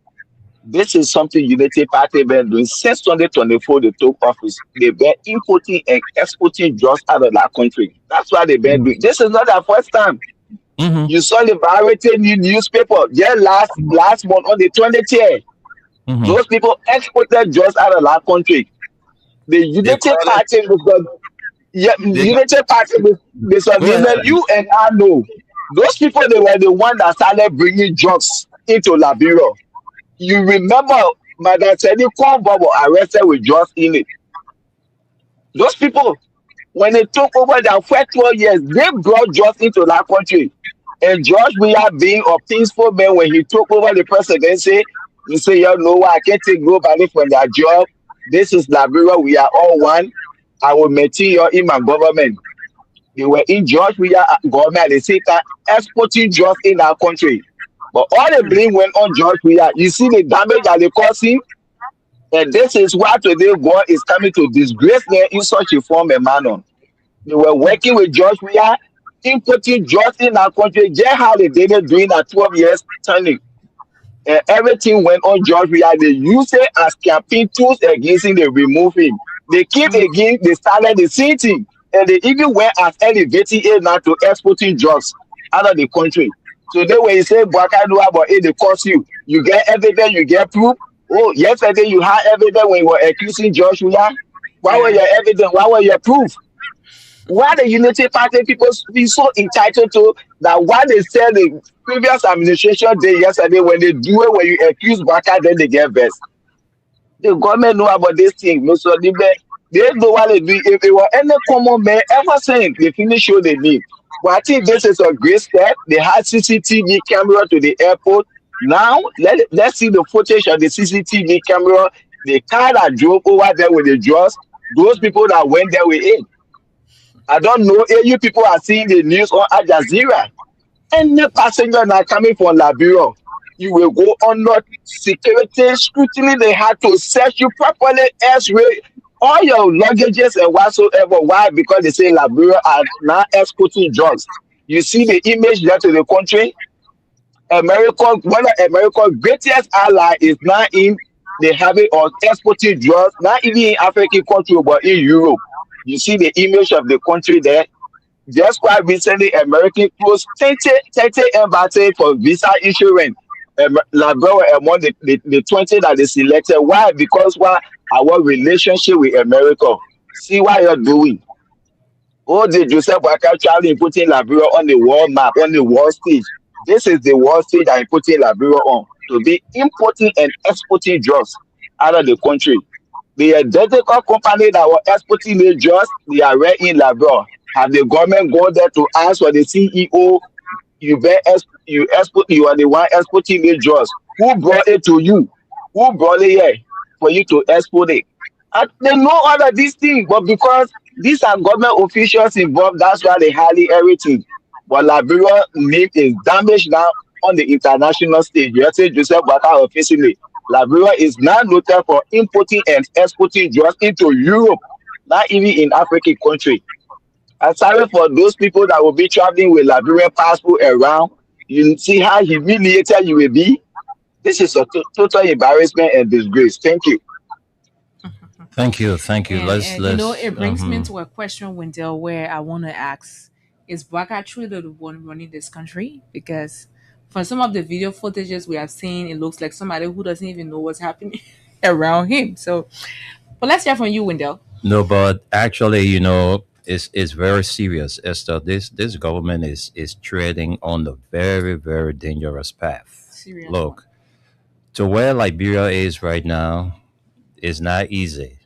this is something Unity Party been doing since 2024 they took office. They've been importing and exporting jobs out of that country. That's why they've been doing. This is not the first time. You saw the Variety newspaper just last month on the 20th. Those people exported jobs out of that country. The Unity Party because Unity Party because you and I know those people they were the one that started bringing jobs into Liberia. You remember Madam Sedi Kwamba was arrested with drugs in it. Those people, when they took over their first 12 years, they brought drugs into that country. And George Weah being a peaceful man when he took over the presidency, he said, you know what, I can't take nobody from their job. This is Liberia, we are all one. I will maintain you in my government. They were in George Weah government, they say that exporting drugs in our country. But all the blame went on George Weah. You see the damage that they caused him? And this is why today God is coming to disgrace them in such a form and manner. They were working with George Weah, importing drugs in our country, just how they did it during that 12 years turning. And everything went on George Weah. They used it as campaign tools against him, they removed him. They keep again, they started the same thing. And they even went as elevating it now to exporting drugs out of the country. Today, when you say Bwaka do about it, they cost you. You get evidence, you get proof. Oh, yesterday you had evidence when you were accusing George Weah. Why were your evidence? Why were your proof? Why the Unity Party people be so entitled to that? Why they said the previous administration day yesterday when they do it when you accuse Bwaka, then they get vexed. The government know about this thing. No, so they know what they do. If they were any common man ever saying they finish what they need. But I think this is a great step. They had CCTV camera to the airport. Now, let's see the footage of the CCTV camera. The car that drove over there with the drugs, those people that went there with it. I don't know if you people are seeing the news on Al Jazeera. Any passenger now coming from Liberia, you will go under security scrutiny. They had to search you properly, X-ray all your luggages and whatsoever. Why? Because they say Liberia are now exporting drugs. You see the image there to the country. America, one of America's greatest ally is now in the habit of exporting drugs, not even in African country, but in Europe. You see the image of the country there. Just quite recently, American closed 30 embassies for visa issuance. Liberia among the 20 that they selected. Why? Because our relationship with America. See what you're doing. Oh, the Joseph Boakai traveling putting Liberia on the world map, on the world stage. This is the world stage that I'm putting Liberia on to be importing and exporting drugs out of the country. The identical company that were exporting the drugs, they are right in Liberia. Have the government gone there to ask for the CEO? You are the one exporting the drugs. Who brought it to you? Who brought it here for you to export it? And they know all of these things, but because these are government officials involved, that's why they hardly everything. But Liberia name is damaged now on the international stage. You say Joseph Boakai officially. Liberia is now noted for importing and exporting drugs into Europe, not even in African country. I'm sorry for those people that will be traveling with Liberian passport around. You see how humiliated you will be. This is a total embarrassment and disgrace. Thank you. Thank you. Let's it brings me to a question, Wendell, where I want to ask: is Boakai truly the one running this country? Because from some of the video footages we have seen, it looks like somebody who doesn't even know what's happening around him. So, but let's hear from you, Wendell. No, but actually, it's very serious, Esther. This government is treading on a very, very dangerous path. Serious. Look, to where Liberia is right now is not easy.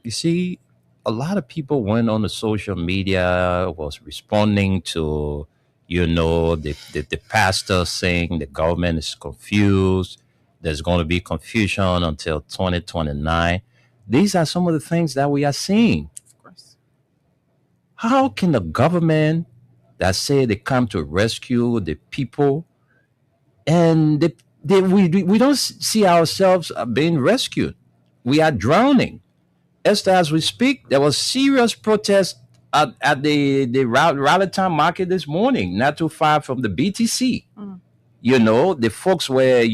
You see, a lot of people went on the social media, was responding to You know, the pastor saying the government is confused. There's going to be confusion until 2029. These are some of the things that we are seeing. Of course. How can the government that say they come to rescue the people and we don't see ourselves being rescued? We are drowning. Esther, as we speak, there was serious protest at the Rallytown market this morning, not too far from the BTC. You know, the folks were,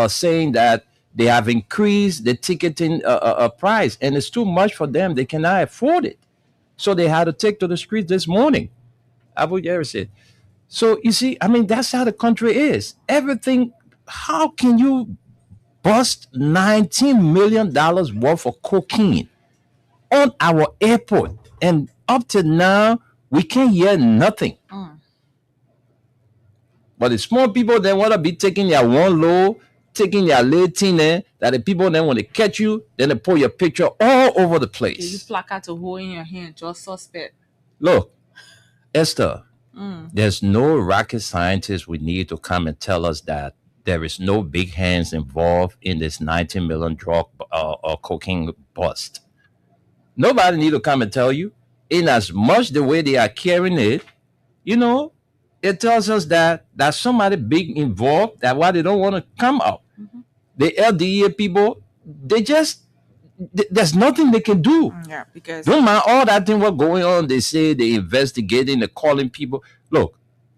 saying that they have increased the ticketing price and it's too much for them. They cannot afford it. So they had to take to the streets this morning. Abu Yeri said. So you see, I mean, that's how the country is. Everything, how can you bust $19 million worth of cocaine on our airport? And up to now, we can't hear nothing. But the small people, they want to be taking their one low, taking their little that the people then when they catch you, then they put your picture all over the place. You placard to hold in your hand, just suspect. Look, Esther, there's no rocket scientist we need to come and tell us that there is no big hands involved in this 19 million drug or cocaine bust. Nobody need to come and tell you. In as much the way they are carrying it, it tells us that there's somebody big involved, that why they don't want to come out. The LDA people, there's nothing they can do. Yeah, because don't mind all that thing what's going on. They say they investigating, they're calling people. Look,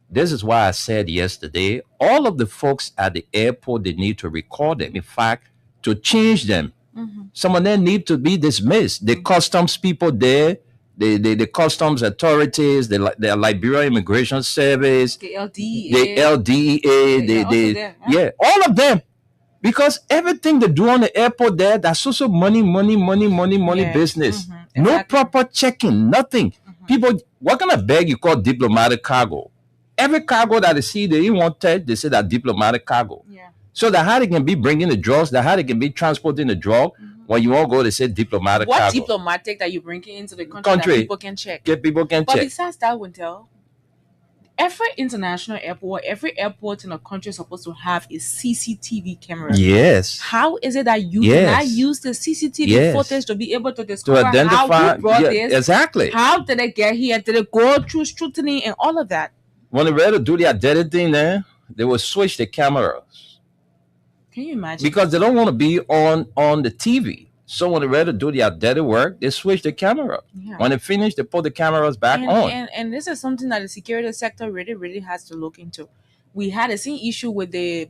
this is why I said yesterday, all of the folks at the airport, they need to record them. In fact, to change them. Some of them need to be dismissed. The customs people there, the customs authorities, the Liberia Immigration Service, the LDEA, all of them. Because everything they do on the airport there, that's also money business. No proper checking, nothing. People, what kind of bag you call diplomatic cargo? Every cargo that they see, they want test, they say that diplomatic cargo. Yeah. So that how they can be bringing the drugs, that how they can be transporting the drug. When you won't go, they say diplomatic cargo. What diplomatic that you bring into the country that people can check? People can but check. Besides that, Wintel, every international airport, every airport in a country is supposed to have a CCTV camera. Yes. How is it that you cannot use the CCTV footage to be able to discover to identify, how you brought this? Exactly. How did they get here? Did they go through scrutiny and all of that? When they ready to do their dirty thing there, they will switch the cameras. Can you imagine? Because they don't want to be on the TV. So when they ready to do their dirty work, they switch the camera. Yeah. When they finish, they put the cameras back on. And this is something that the security sector really has to look into. We had the same issue with the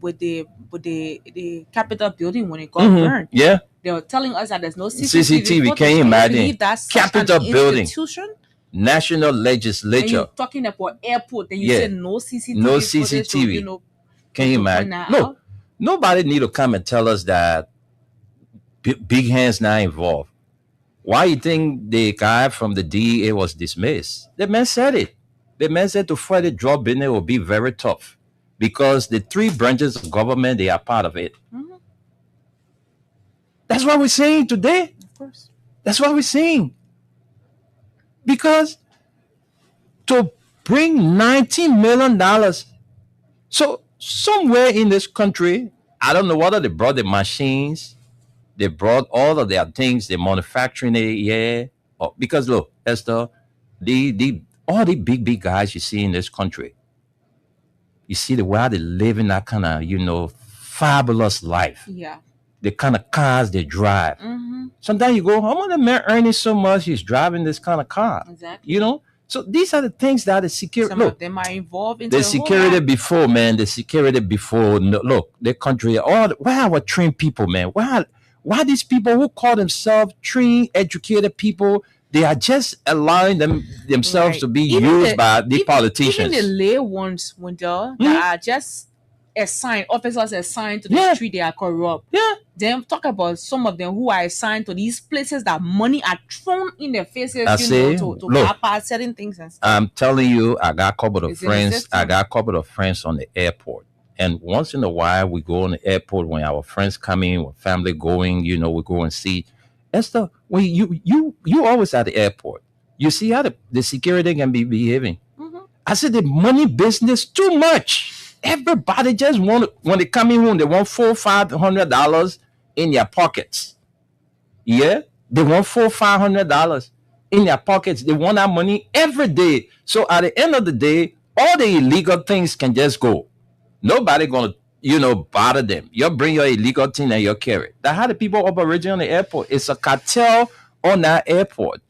Capitol building when it got burned. Yeah. They were telling us that there's no CCTV. Can you imagine? That's Capitol building. Institution? National legislature. And you're talking about airport, then you say no CCTV. No CCTV. So, can you imagine? No. Nobody need to come and tell us that big hands not involved. Why you think the guy from the DEA was dismissed? The man said it. The man said to fight the drug business will be very tough because the three branches of government, they are part of it. That's what we're saying today. Of course. That's what we're saying. Because to bring $19 million, so somewhere in this country, I don't know whether they brought the machines, they brought all of their things, they're manufacturing it, yeah. Oh, because look, Esther, all the big guys you see in this country, you see the way they live in that kind of, fabulous life. Yeah. The kind of cars they drive. Sometimes you go, how the man earning so much, he's driving this kind of car. Exactly. So these are the things that the security. Some of them are involved in the security before, man. The security before. No, look, the country. Why our trained people, man? Why these people who call themselves trained, educated people? They are just allowing themselves to be used by the politicians. Even the lay ones, that are just officers assigned to the street, they are corrupt. Yeah. Then talk about some of them who are assigned to these places that money are thrown in their faces, to bypass certain things and stuff. I'm telling you, I got a couple of friends. I got a couple of friends on the airport. And once in a while, we go on the airport when our friends come in, when family going, we go and see. Esther, when you always at the airport, you see how the security can be behaving. I said the money business too much. Everybody just want, when they come in home, they want $400-500 in their pockets. Yeah, they want $400-500 in their pockets. They want that money every day. So at the end of the day, all the illegal things can just go. Nobody gonna, bother them. You bring your illegal thing and you carry it. That's how the people operating on the airport. It's a cartel on that airport.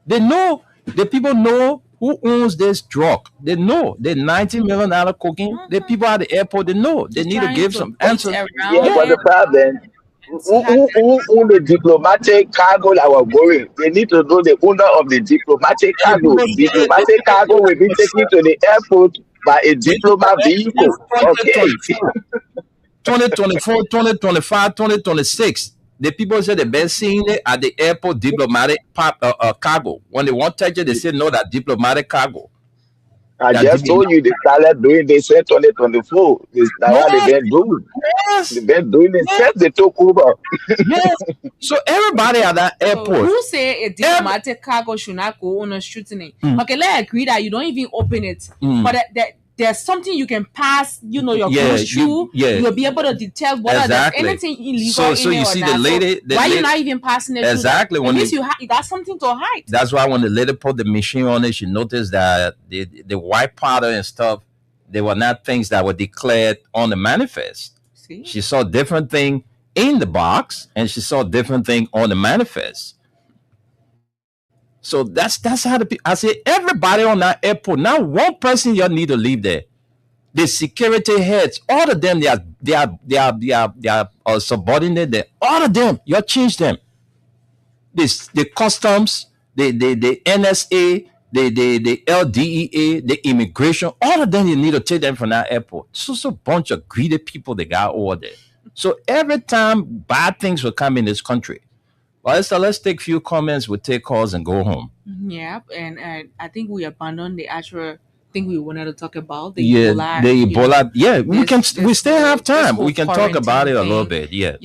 They know, the people know who owns this drug. They know the $90 million cocaine. The people at the airport, they know. They need to give some answers. Yeah, but the problem, who the diplomatic cargo that were going, they need to know the owner of the diplomatic cargo. Diplomatic cargo will be taken to the airport by a diplomat vehicle. Okay. 2024, 2025, 2026. The people say they've been seeing it at the airport, diplomatic cargo. When they want to touch it, they say no, that diplomatic cargo. I just told you they started doing, they said 2024. That's what they've been doing. Yes. They've been doing it since they took over. Yes. So everybody at that airport. Who say a diplomatic cargo should not go on a scrutiny? Okay, let's agree that you don't even open it. But there's something you can pass, your clothes through. You'll be able to detect whether there's anything illegal so in you it see or the not. lady, Why you not even passing it exactly through? At least you got something to hide. That's why when the lady put the machine on it, she noticed that the white powder and stuff, they were not things that were declared on the manifest. See? She saw different thing in the box and she saw different thing on the manifest. So that's how I say everybody on that airport. Now one person you need to leave there. The security heads, all of them, they are subordinate there. All of them, you change them. The customs, the NSA, the LDEA, the immigration, all of them, you need to take them from that airport. So a bunch of greedy people they got over there. So every time bad things will come in this country. Well, let's take a few comments, we'll take calls and go home. Yeah, and I think we abandoned the actual thing we wanted to talk about. Ebola. We still have time. We can talk about it a little bit. Yeah.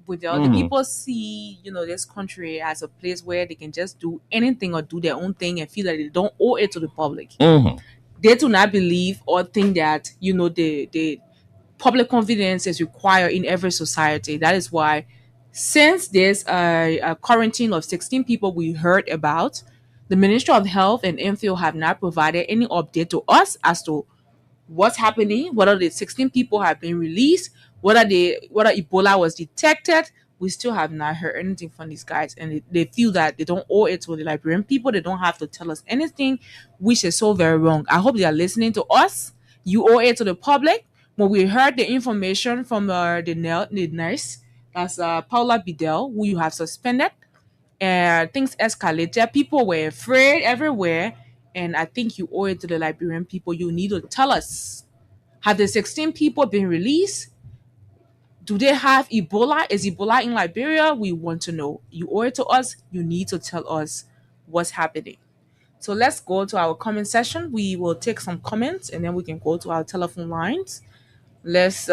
With the people see, this country as a place where they can just do anything or do their own thing and feel that they don't owe it to the public. They do not believe or think that, the public confidence is required in every society. That is why since there's a quarantine of 16 people we heard about, the Ministry of Health and MPhil have not provided any update to us as to what's happening, whether the 16 people have been released, whether Ebola was detected. We still have not heard anything from these guys, and they feel that they don't owe it to the Liberian people. They don't have to tell us anything, which is so very wrong. I hope they are listening to us. You owe it to the public. When we heard the information from the nurse, that's Paula Bidel, who you have suspended, and things escalated. People were afraid everywhere, and I think you owe it to the Liberian people. You need to tell us: have the 16 people been released? Do they have Ebola? Is Ebola in Liberia? We want to know. You owe it to us. You need to tell us what's happening. So let's go to our comment section. We will take some comments and then we can go to our telephone lines. Let's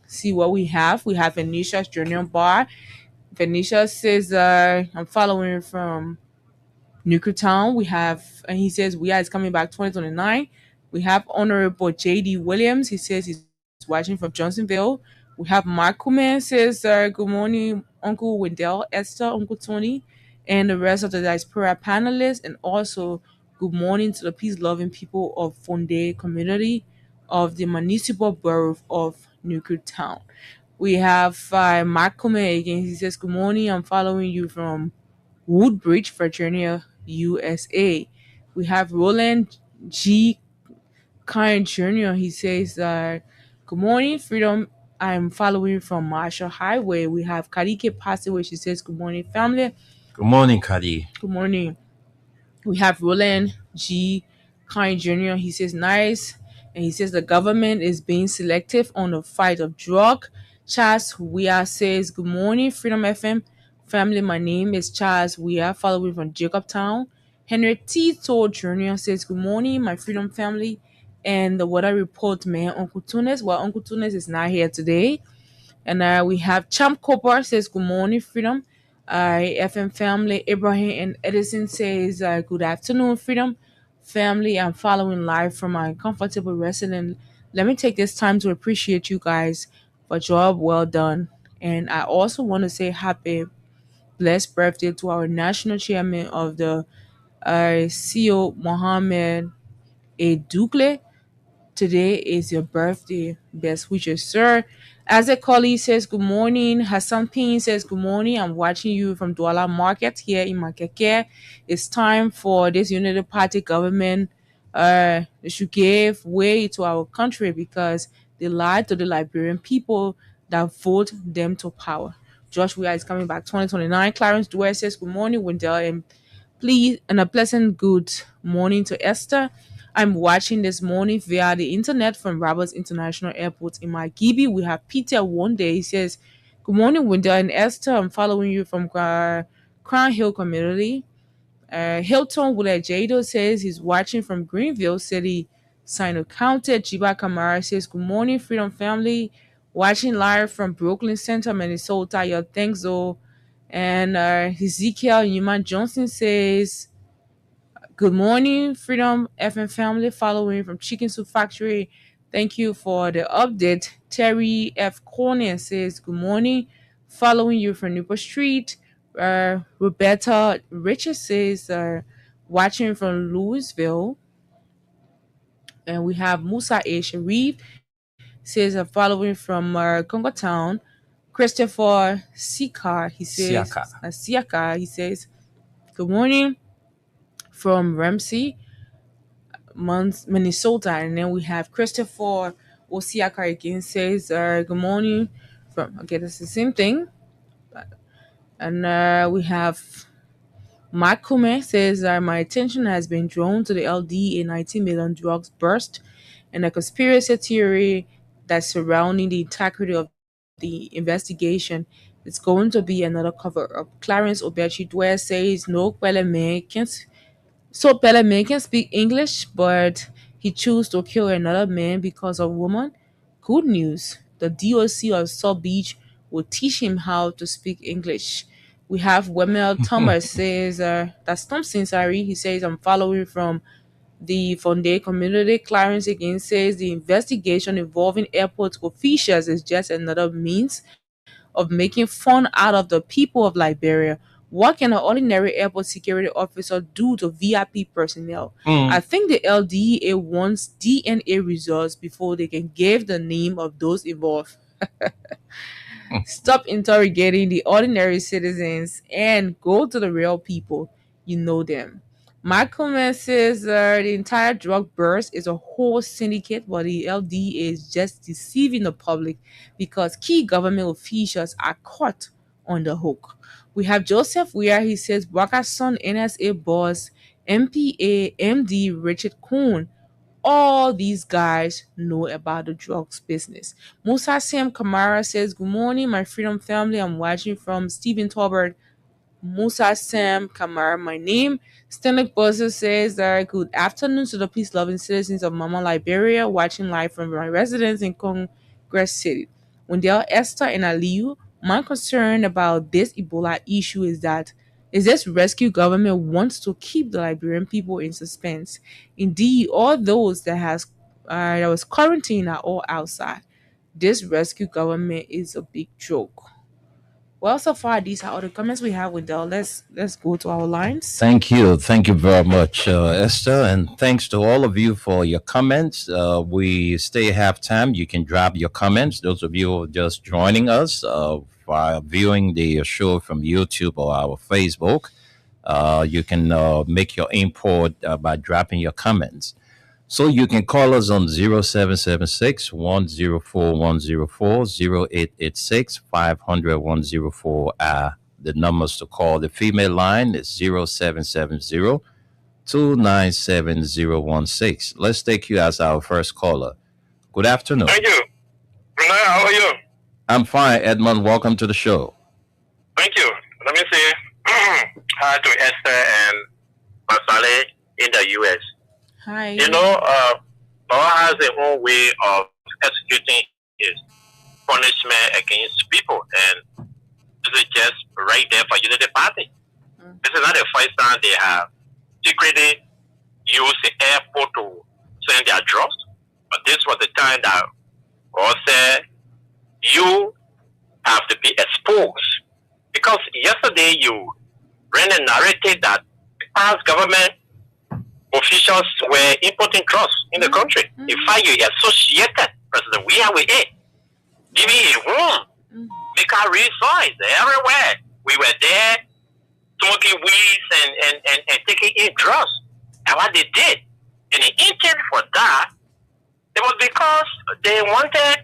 see what we have. We have Venetia's Junior Bar. Venetia says, I'm following from Newtown. We have, and he says, we are coming back 2029. We have Honorable J.D. Williams. He says he's watching from Johnsonville. We have Mark Kuman says, good morning, Uncle Wendell, Esther, Uncle Tony, and the rest of the diaspora panelists. And also, good morning to the peace-loving people of Fonde community of the municipal borough of Newtown. We have Mark Kuman again. He says, good morning. I'm following you from Woodbridge, Virginia, USA. We have Roland G. Kine Jr. He says, good morning, Freedom. I'm following from Marshall Highway. We have Karike Passaway. She says, good morning, family. Good morning, Kari. Good morning. We have Roland G. Kine Jr. He says, nice. And he says the government is being selective on the fight of drug. Charles Weir says, good morning, Freedom FM. Family, my name is Charles Weir, following from Jacobtown. Henry T. Toll Jr. says, good morning, my Freedom family. And the weather report man, Uncle Tunes. Well, Uncle Tunes is not here today. And we have Champ Cooper says, good morning, Freedom. FM family. Abraham and Edison says, good afternoon, Freedom. family. I'm following live from my comfortable residence. Let me take this time to appreciate you guys for job well done. And I also want to say happy blessed birthday to our national chairman of the CEO Mohammed A. Dukle. Today is your birthday. Best wishes, sir. As a colleague says, good morning. Hassan Payne says, good morning. I'm watching you from Douala Market here in Makeke. It's time for this Unity Party government. They should give way to our country because they lied to the Liberian people that vote them to power. Josh Weah is coming back 2029. Clarence Dwyer says, good morning, Wendell, and please and a pleasant good morning to Esther. I'm watching this morning via the internet from Roberts International Airport in Margibi. We have Peter one day. He says, good morning, Wendell and Esther. I'm following you from Crown Hill Community. Hilton Willa Jado says he's watching from Greenville City, Sino County. Jiba Kamara says, good morning, Freedom Family. Watching live from Brooklyn Center, Minnesota. Your thanks, though. And Ezekiel Newman Johnson says, good morning, Freedom FM family, following from Chicken Soup Factory. Thank you for the update. Terry F. Corner says, good morning, following you from Newport Street. Roberta Richard says, watching from Louisville. And we have Musa A. Sharif says, following from Congo Town. Christopher Sikar, he says, Siaka, he says, good morning from Ramsey, Minnesota. And then we have Christopher Osiaka again says, good morning from, okay, that's the same thing. And we have Makume says, my attention has been drawn to the LD in 19 million drugs burst and a conspiracy theory that's surrounding the integrity of the investigation. It's going to be another cover-up. Clarence Obechi Dwyer says, no Peleme can speak English, but he chose to kill another man because of woman. Good news. The DOC of South Beach will teach him how to speak English. We have Wemel Thomas says, that's Thompson, sorry. He says, I'm following from the Fonday community. Clarence again says, the investigation involving airport officials is just another means of making fun out of the people of Liberia. What can an ordinary airport security officer do to VIP personnel? I think the LDA wants DNA results before they can give the name of those involved. Stop interrogating the ordinary citizens and go to the real people. You know them. Michael says the entire drug burst is a whole syndicate, but the LDA is just deceiving the public because key government officials are caught on the hook. We have Joseph Weir. He says Barker's son, NSA boss, MPA, MD Richard Kuhn. All these guys know about the drugs business. Musa Sam Kamara says, good morning, my Freedom family. I'm watching from Stephen Tolbert. Musa Sam Kamara, my name. Stanley Buzzer says, good afternoon to the peace-loving citizens of Mama Liberia, watching live from my residence in Congress City. Wendell, Esther, and Aliyu, my concern about this Ebola issue is that this rescue government wants to keep the Liberian people in suspense. Indeed, all those that was quarantined are all outside. This rescue government is a big joke. Well, so far these are all the comments we have with Dell. Let's go to our lines. Thank you very much, Esther, and thanks to all of you for your comments. We still have time. You can drop your comments. Those of you who are just joining us while viewing the show from YouTube or our Facebook, you can make your input by dropping your comments. So you can call us on 0776 104 104, 0886 500 104. The numbers to call the female line is 0770 297 016. Let's take you as our first caller. Good afternoon. Thank you. How are you? I'm fine, Edmund. Welcome to the show. Thank you. Let me say hi to Esther and Masale in the U.S. Hi. You know, Power has their own way of executing his punishment against people, and this is just right there for Unity Party. This is not the first time they have secretly use the airport to send their drugs. But this was the time that God said, you have to be exposed. Because yesterday you ran a narrative that past government officials were importing drugs in the country. In fact, you associated President Weah with it. Give me a room. Make our resources everywhere. We were there smoking weeds and taking in drugs. And what they did, and the intent for that, it was because they wanted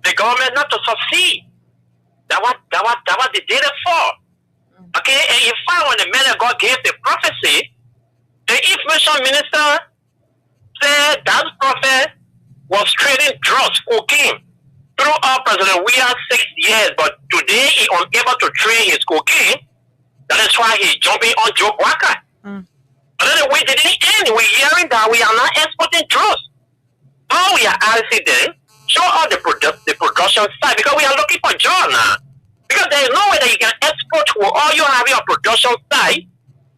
the government not to succeed. That what they did it for. Okay, and in fact, when the man of God gave the prophecy, the information minister said that prophet was trading drugs, cocaine, throughout President Weah's 6 years, but today he unable to trade his cocaine. That is why he's jumping on Joe Walker. But anyway, they didn't end. We're hearing that we are not exporting drugs. All we are asking them, show all the production side, because we are looking for jobs now. Because there is no way that you can export for all you have your production side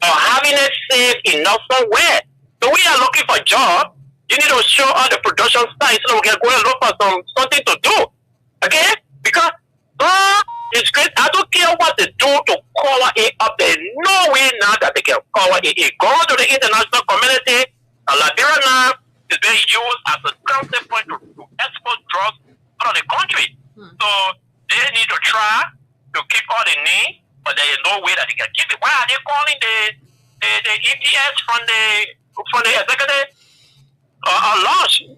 or having it safe enough somewhere. So we are looking for jobs. You need to show all the production side so we can go and look for something to do. Okay? Because God is great. I don't care what they do to cover it up. There's no way now that they can cover it. Go to the international community. Liberia now is being used as a transit point to export drugs out of the country. So they need to try to keep all the name, but there is no way that they can keep it. Why are they calling the EPS from the executive launch?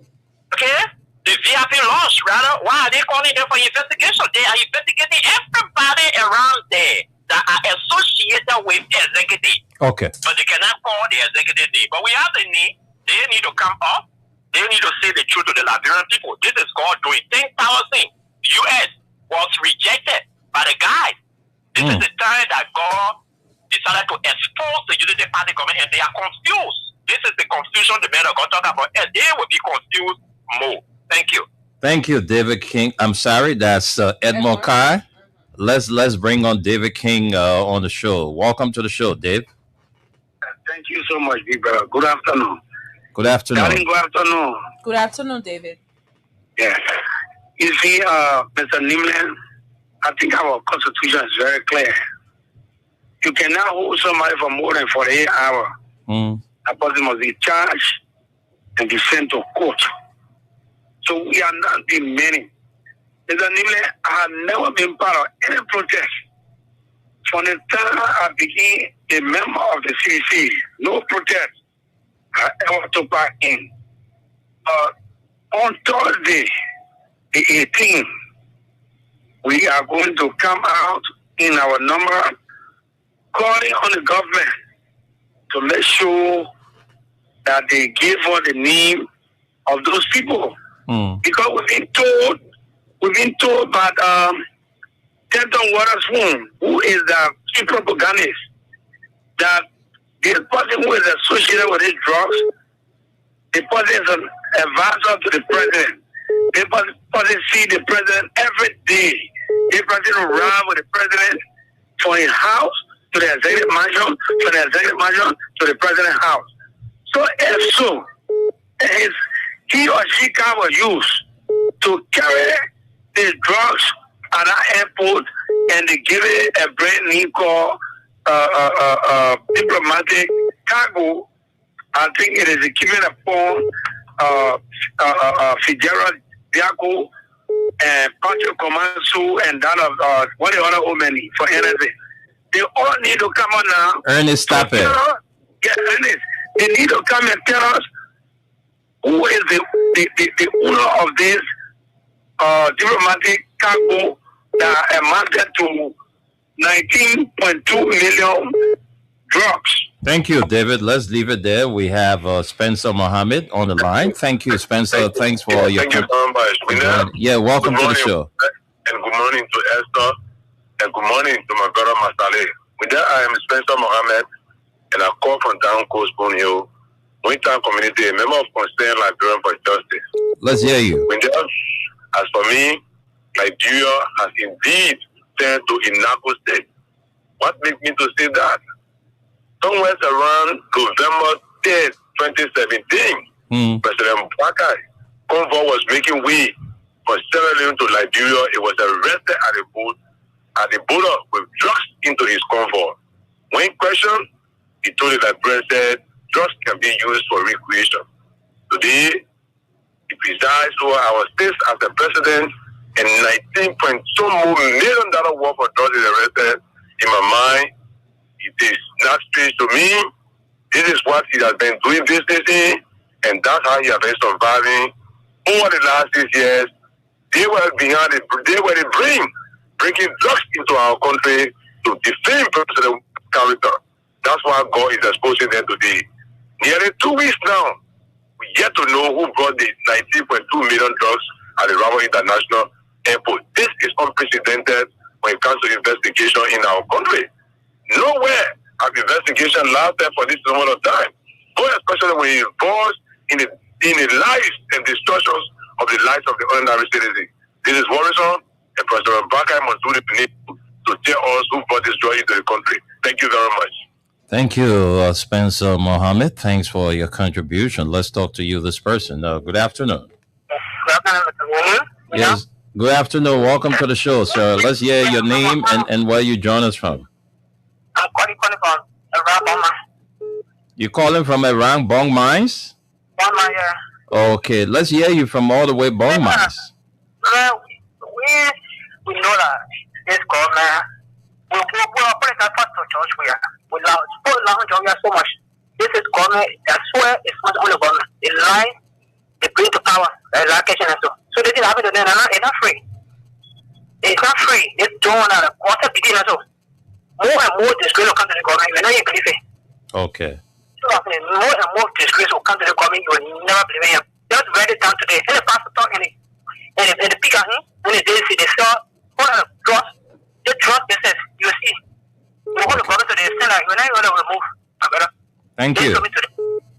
Okay? The VIP launch, rather. Why are they calling them for investigation? They are investigating everybody around there that are associated with executive. Okay. But they cannot call the executive name. But we have the need. They need to come up. They need to say the truth to the Liberian people. This is God doing. Think power thing. The U.S. was rejected by the guys. This is the time that God decided to expose the Unity Party government, and they are confused. This is the confusion the men of God talk about, and they will be confused more. Thank you. Thank you, David King. I'm sorry, that's Edmond Kai. Let's bring on David King on the show. Welcome to the show, Dave. Thank you so much, big brother. Good afternoon. Good afternoon. Darling, good afternoon. Good afternoon, David. Yeah. You see, Mr. Nimland, I think our constitution is very clear. You cannot hold somebody for more than 48 hours. That person must be charged and be sent to court. So we are not demanding. Mr. Nimland, I have never been part of any protest. From the time I became a member of the CDC, no protest I ever took part in. On Thursday, the 18th, we are going to come out in our number calling on the government to make sure that they give us the name of those people. Because we've been told by Denton Waterspoon, who is the chief propagandist, that the person who is associated with these drugs, the person is an advisor to the president. The person see the president every day. The president run with the president from his house to the executive mansion, from the executive mansion to the president's house. So if so, he or she can use to carry the drugs at that airport, and they give it a brand name called diplomatic cargo. I think it is equivalent upon Fitzgerald Diaco and Patrick Comansu and that of what the other women for NSA. They all need to come on now. Ernest, stop it. Yeah, Ernest. They need to come and tell us who is the owner of this diplomatic cargo that amounted to 19.2 million drugs. Thank you, David. Let's leave it there. We have Spencer Mohammed on the line. Thank you, Spencer. Thanks for your time. Yeah, welcome to the show. And good morning to Esther. And good morning to my brother Masale. With that, I am Spencer Mohammed, and I call from Down Coast, Boone Hill, Winter Community, a member of Concern Liberian for Justice. Let's hear you. With that, as for me, Nigeria has indeed turned to a narco state. What makes me to say that? Somewhere around November 3rd, 2017, President Boubacar convoy was making way from Sierra Leone to Liberia. It was arrested at the border with drugs into his convoy. When questioned, he told the Liberian said drugs can be used for recreation. Today, he presides over our state as the president, and $19.2 million worth of drugs is arrested. In my mind, it is not strange to me. This is what he has been doing business in, and that's how he has been surviving over the last 6 years. They were behind it. They were bringing drugs into our country to defame President character. That's why God is exposing them today. Nearly 2 weeks now, we yet to know who brought the 19.2 million drugs at the Ramo International Airport. This is unprecedented when it comes to investigation in our country. Nowhere have investigation lasted for this amount of time. More especially when it involves in the lives and destructions of the lives of the ordinary citizen. This is worrisome, and President Boubacar must do the need to tell us who brought this joy into the country. Thank you very much. Thank you, Spencer Mohammed. Thanks for your contribution. Let's talk to you, this person. Good afternoon. Good afternoon, Mr. William. Yes. Good afternoon. Welcome to the show, sir. Let's hear your name and where you join us from. I'm calling from Iran, Bong Mines. You calling from Iran, Bong Mines? Bong Mines, yeah. Okay, let's hear you from all the way Bong Mines. Well, we know that this government, we operate as part of church. We love so much. This is government, I swear it's not only government. They lie, they bring to power, location and so. So they didn't have it, it's not free. It's not free. It's doing a quarter begin and so. More and more disgrace will come to the government. You will not believe it. Okay. More and more disgrace will come to the government. You will never believe it. Just write it down today. And the pastor talk and the bigger, when they saw all the drugs, the drug business, you see. You want to go to the center, you're not going to remove. Thank you.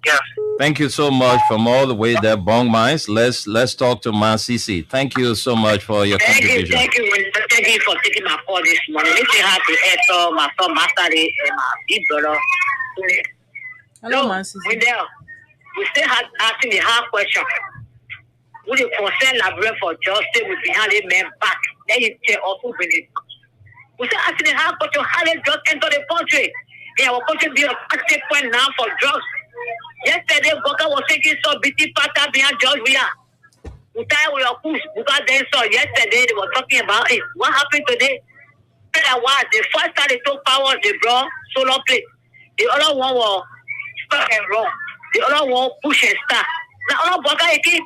Yes. Thank you so much from all the way there, Bong Mines. Let's talk to Masisi. Thank you so much for your contribution. Thank you for taking my call this morning. This is how to answer my son, Master, and my big brother. Hello, Masisi. We still asking the hard question. Would you concern Library for justice with behind a man back? Then you say also with it. We still asking the hard question. How they just enter the country? Yeah, our country be a active point now for drugs. Yesterday, Boka was taking some BT Pata behind George Weah. We were pushed because they saw yesterday they were talking about it. What happened today? The first time they took power, they brought solar plate. The other one was stuck and wrong. The other one push and start. Now, all Boka again.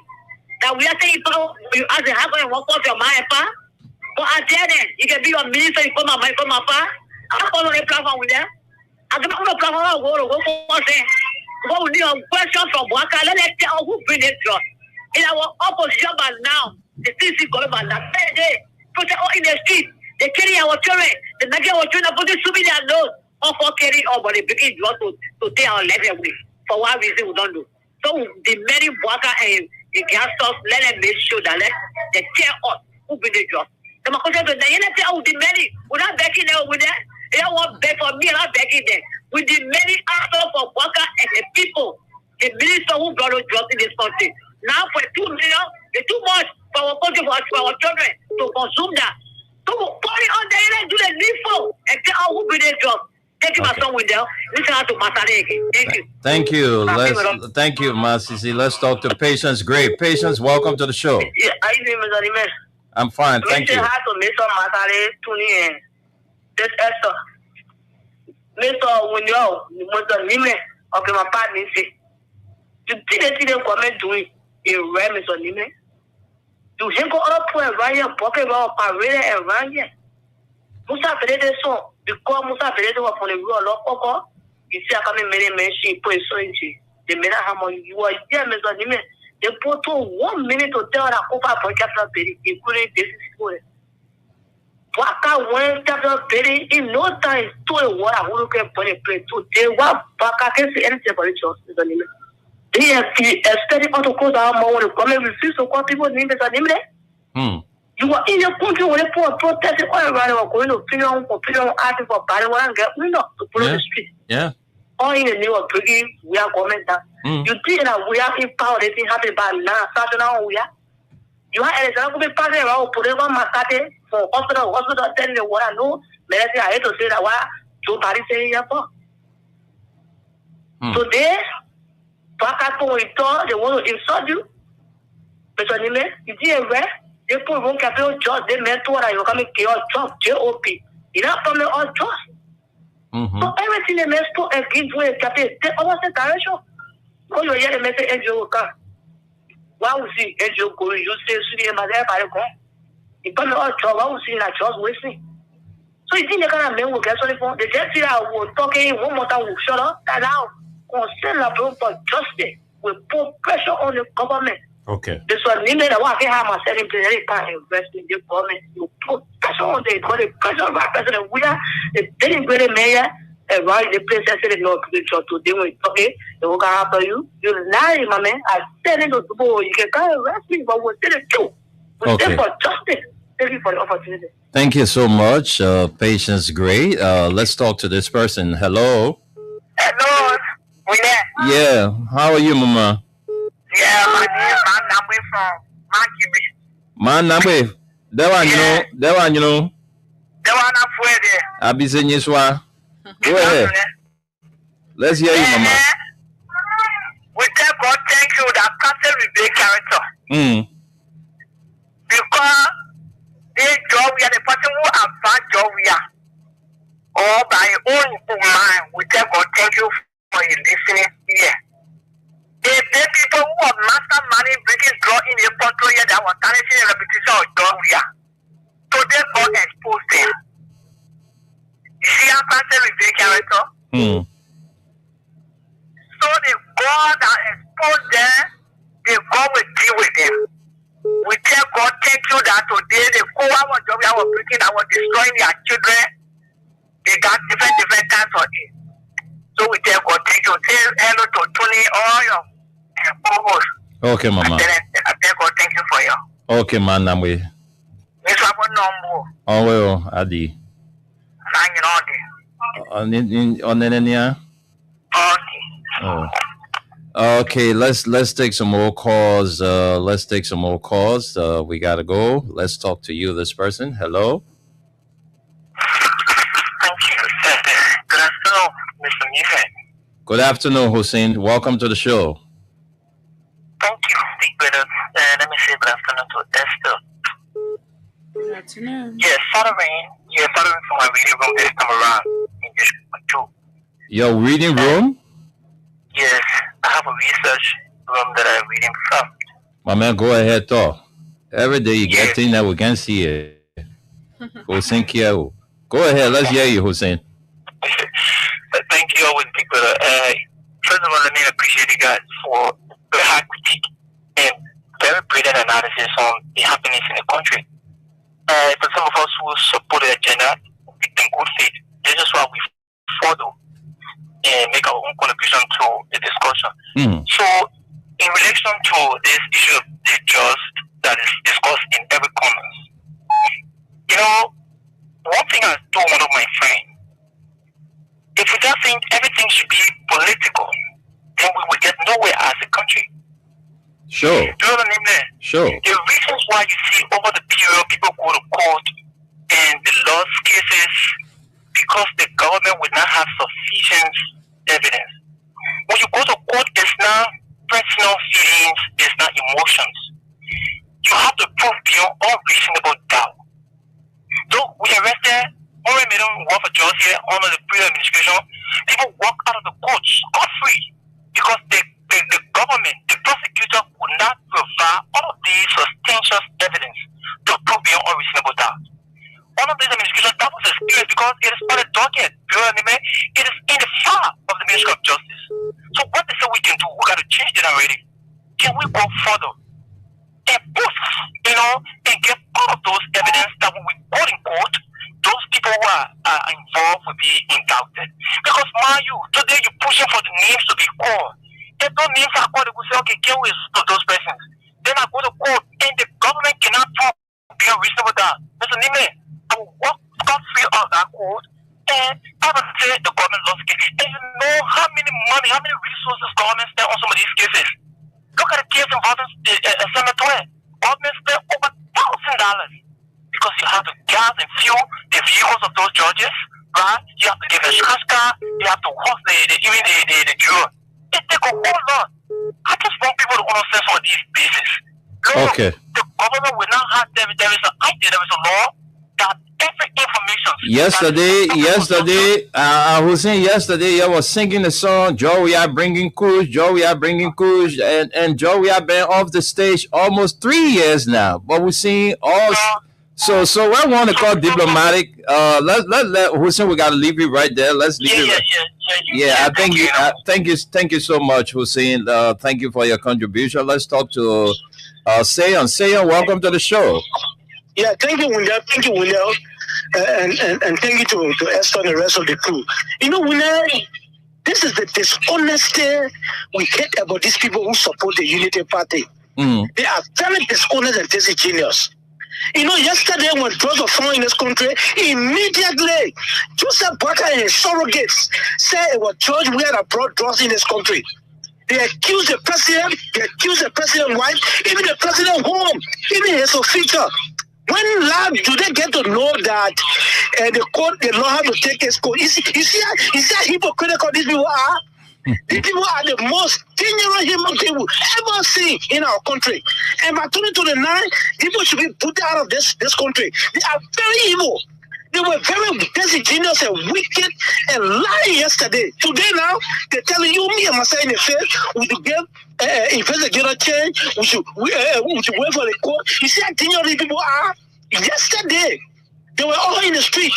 That we are taking power. You ask the happen and walk off your mind, pa. But at the end, you can be your minister. You come my mind, come my pa. I'm on the platform with them. I'm on the platform. I'll go for them. What we need a question from Boubacar. Let's tell who bring it to us. In our opposition, but now the CC government that they put it all in the street. They carry our children. They not get our children. Put it to me their nose. All for carry on, but they begin to take our life away. For what reason we don't do. So the many Boubacar and the gas stuff, let them make sure that they tell us who bring the job. The question to them, you not tell the many. We're not begging them with them. They don't want beg for me. I'm not begging them. With the many actors for Boubacar and the people, the minister who brought the drugs in this country. Now for 2 million, it's too much for our country, for our children to consume that. So put it on the internet, do the needful, and tell who bring the drugs. Thank you, my son, with them. Listen out to Masare again. Thank you. Thank you. Thank you, Masisi. Let's talk to Patience Gray. Patience, welcome to the show. Yeah, how you doing, Mr. Nimes? I'm fine, thank you. Listen out to Mr. Masare, Tuni, and this Esther. Mr. Winyo, Mr. Nimes, okay, my partner, say, you didn't see them comment doing in Ram, Mr. Nimes. You ain't got other point right here, pocket about parade and run here. Musa Fede so because Musa Fede was on the road of Oko, you see, I come in many she put so into the matter how much you are here, Mr. Nimes. They put 1 minute to tell that Copa for Capital Berry, including this school. Boubacar went Capital Berry in no time to a water who look at the play to they want Boubacar can see anything for each other, Mr. Nimes. They have expected to cause our money to come and refuse to call people named Mr. Nimes. You are in a country where they put protesting all around or going to opinion, asking for body one and get window to follow the street. Yeah. all in the name of bringing we are government down. You think that we are in power, they think happen by now, start now we are. You are a example of passing around, put it on my state for hospital, telling you what I know. Medicine, I hate to say that why Joe Paris saying here for. Today, Pakapo, they want to insult you. But anyway, you didn't wear, they put one capital job, they meant to what I come in chaos job, JOP. You know, from the all jobs. So everything they must put and give way capital, they almost a direction. Oh, you hear the message, NGO come. Why would see NGO go? You say, Sudi, my dad, by the go. You come all job, why would see that jobs wasting? So you think the kind of men will get sorry for the just see that we're talking one more time, we'll shut up. That now, concern la for justice will put pressure on the government. Okay. This one, you know, I can't have myself in place. They can't invest in the government. You put pressure on the pressure on our president. We are the deliberate mayor. Right, the place I said no good job to deal with. Okay, they will come after you. You lie, my man. I said it to the boy. You can come arrest me, but we'll tell it too. We'll stand for justice. Thank you for the opportunity. Thank you so much. Patience, great. Let's talk to this person. Hello. Hello. Yeah. How are you, Mama? Yeah, my name is Manamwe from Mangibi. Manamwe. That one, you know. The one up where there. Abisenyeswa. Go ahead. Let's hear you, Mama. We tell God thank you that Pastor Rebecca character. Because they job we are the person who have bad job we are. Or by own mind, we tell God thank you for your listening here. The people who have master money bringing draw in the control here that was tarnishing the repetition of job we are. Today God exposed them. See how Pastor Rebecca character? So the God that exposed them, the God will deal with them. We tell God, thank you that today the our job we are breaking, I was destroying their children. They got different kinds of it. So we tell God, thank you. Say hello to Tony, all your co-hosts. Okay, Mama. I tell God, thank you for you. Okay, man, I'm with. Miss Wabo Nombo. Oh, well, Adi. On the Oh. Okay, let's take some more calls. We gotta go. Let's talk to you, this person. Hello. Thank you. Good afternoon, Mr. Mifet. Good afternoon, Hussein. Welcome to the show. Thank you, Big Brother. Let me say good afternoon to Esther. Good afternoon. Yes, following from my reading room this time around. Your reading room? Yes, I have a research room that I'm reading from. My man, go ahead, talk. Every day you get things that we can see it. Hussein Kiao. Go ahead, let's hear you, Hussein. Thank you always, Big Brother. First of all, let me appreciate you guys for the high critique and very brilliant analysis on the happiness in the country. For some of us who support the agenda in good faith, this is what we follow and make our own contribution to the discussion. So, in relation to this issue of the just that is discussed in every comment, you know, one thing I told one of my friends, if we just think everything should be political, then we will get nowhere as a country. Sure. Do you know what I mean? Sure. The reasons why you see over the period people go to court and the lost cases because the government will not have sufficient evidence. When you go to court, it's not personal feelings, it's not emotions. You have to prove beyond all reasonable doubt. So we arrested Murray Middle, work for George here under the previous administration. People walk out of the court scot-free because the government, the prosecutor, would not provide all of these substantial evidence to prove beyond all reasonable doubt. One of these administrations, that was experienced because it is not a docket. It is in the file of the Ministry of Justice. So what they say we can do, we got to change it already. Can we go further and proof, and get all of those evidence that when we go in court, those people who are involved will be indicted. Because mind you, today you're pushing for the names to be called. If those names are called, they will say, okay, get with those persons. Then I go to court, and the government cannot prove beyond reasonable doubt. Mr. Nime, I will walk scot-free out of that court, and I will say the government lost case. And you know how many swear, government spent over $1,000 because you have to gas and fuel the vehicles of those judges, right? You have to give a scratch car, you have to host the juror. It takes a whole lot. I just want people to understand some of these bases. Okay. The government will now have there is a law that every information. Yesterday, Hussein, yesterday I was singing the song, Joe, we are bringing Kush, Joe, we are bringing Kush, and Joe, we have been off the stage almost 3 years now, but we're seeing all. So I want to call diplomatic. Let Hussein, we gotta leave you right there. Let's leave it. I thank you. Thank you so much, Hussein. Thank you for your contribution. Let's talk to Sayon. Sayon, welcome to the show. Yeah, thank you, William. Thank you, William. And thank you to Esther and the rest of the crew. You know, William, this is the dishonesty we hate about these people who support the Unity Party. They are very dishonest and disingenuous. You know, yesterday when drugs were found in this country, immediately Joseph Barker and his surrogates said it was George Weah that brought drugs in this country. They accused the president, they accused the president's wife, even the president's home, even his official. When lab do they get to know that they know how to take his code? You see how hypocritical these people are? These people are the most dangerous human people ever seen in our country. And by 2029, people should be put out of this country. They are very evil. They were very disingenuous and wicked and lying yesterday. Today now, they're telling you, me and myself in the face, we should give investigator change, we should wait for the court. You see how dangerous these people are? Yesterday, they were all in the street,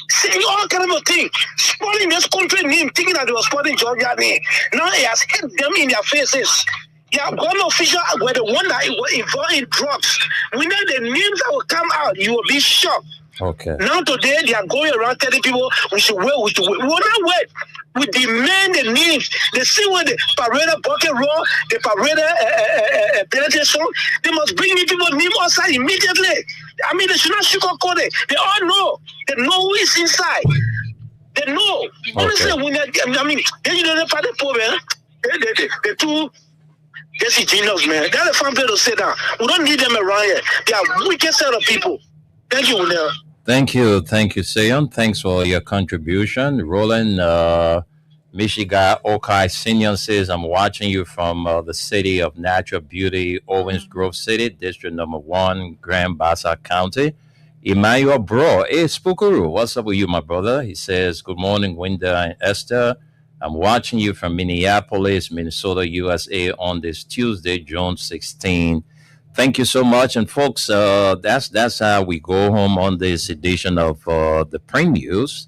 saying all kind of things, spoiling this country name, thinking that they were spoiling Georgia name. Now it has hit them in their faces. Yeah, one official were the one that was involved in drugs. We know the names that will come out, you will be shocked. Okay. Now today they are going around telling people we should wait, we should wait. We will not wait. We demand the names. They see when the parade bucket roll, the parade penalty song, they must bring the people name outside immediately. I mean, they should not sugarcoat it. They all know. They know who is inside. They know. Okay. Honestly, when they know the party poor, man. They too. This is genius, man. They're the fun people to sit down. We don't need them around here. They are wicked set of people. Thank you, William. Thank you, Sayon. Thanks for your contribution. Roland, Michigan Okai Senior says, I'm watching you from the city of natural beauty, Owens Grove City, District Number 1, Grand Bassa County. Emmanuel Bro, hey, Spookuru, what's up with you, my brother? He says, good morning, Winda and Esther. I'm watching you from Minneapolis, Minnesota, USA on this Tuesday, June 16. Thank you so much. And folks, that's how we go home on this edition of the Prime News.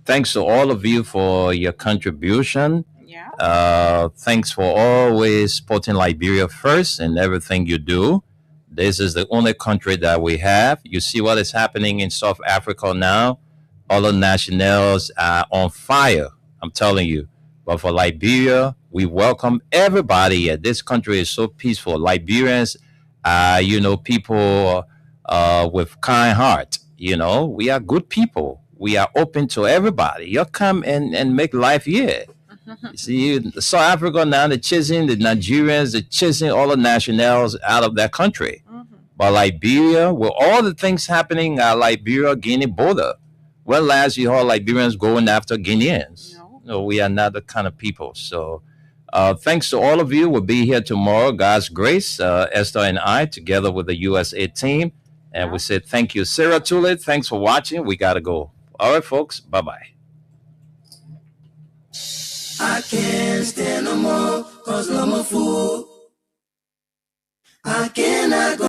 Thanks to all of you for your contribution. Yeah. Thanks for always putting Liberia first in everything you do. This is the only country that we have. You see what is happening in South Africa now. All the nationals are on fire. I'm telling you. But for Liberia, we welcome everybody. This country is so peaceful. Liberians, people with kind heart. We are good people. We are open to everybody. You come and make life here. You see, South Africa now, they're chasing the Nigerians, they're chasing all the nationals out of their country. But Liberia, with all the things happening at Liberia-Guinea border, when last you heard Liberians going after Guineans? No, we are not the kind of people. So thanks to all of you. We'll be here tomorrow, God's grace, Esther and I, together with the USA team. And we say thank you. Sarah Tulip, thanks for watching. We got to go. All right, folks. Bye-bye. I can't stand no more, cause no more food. I cannot go.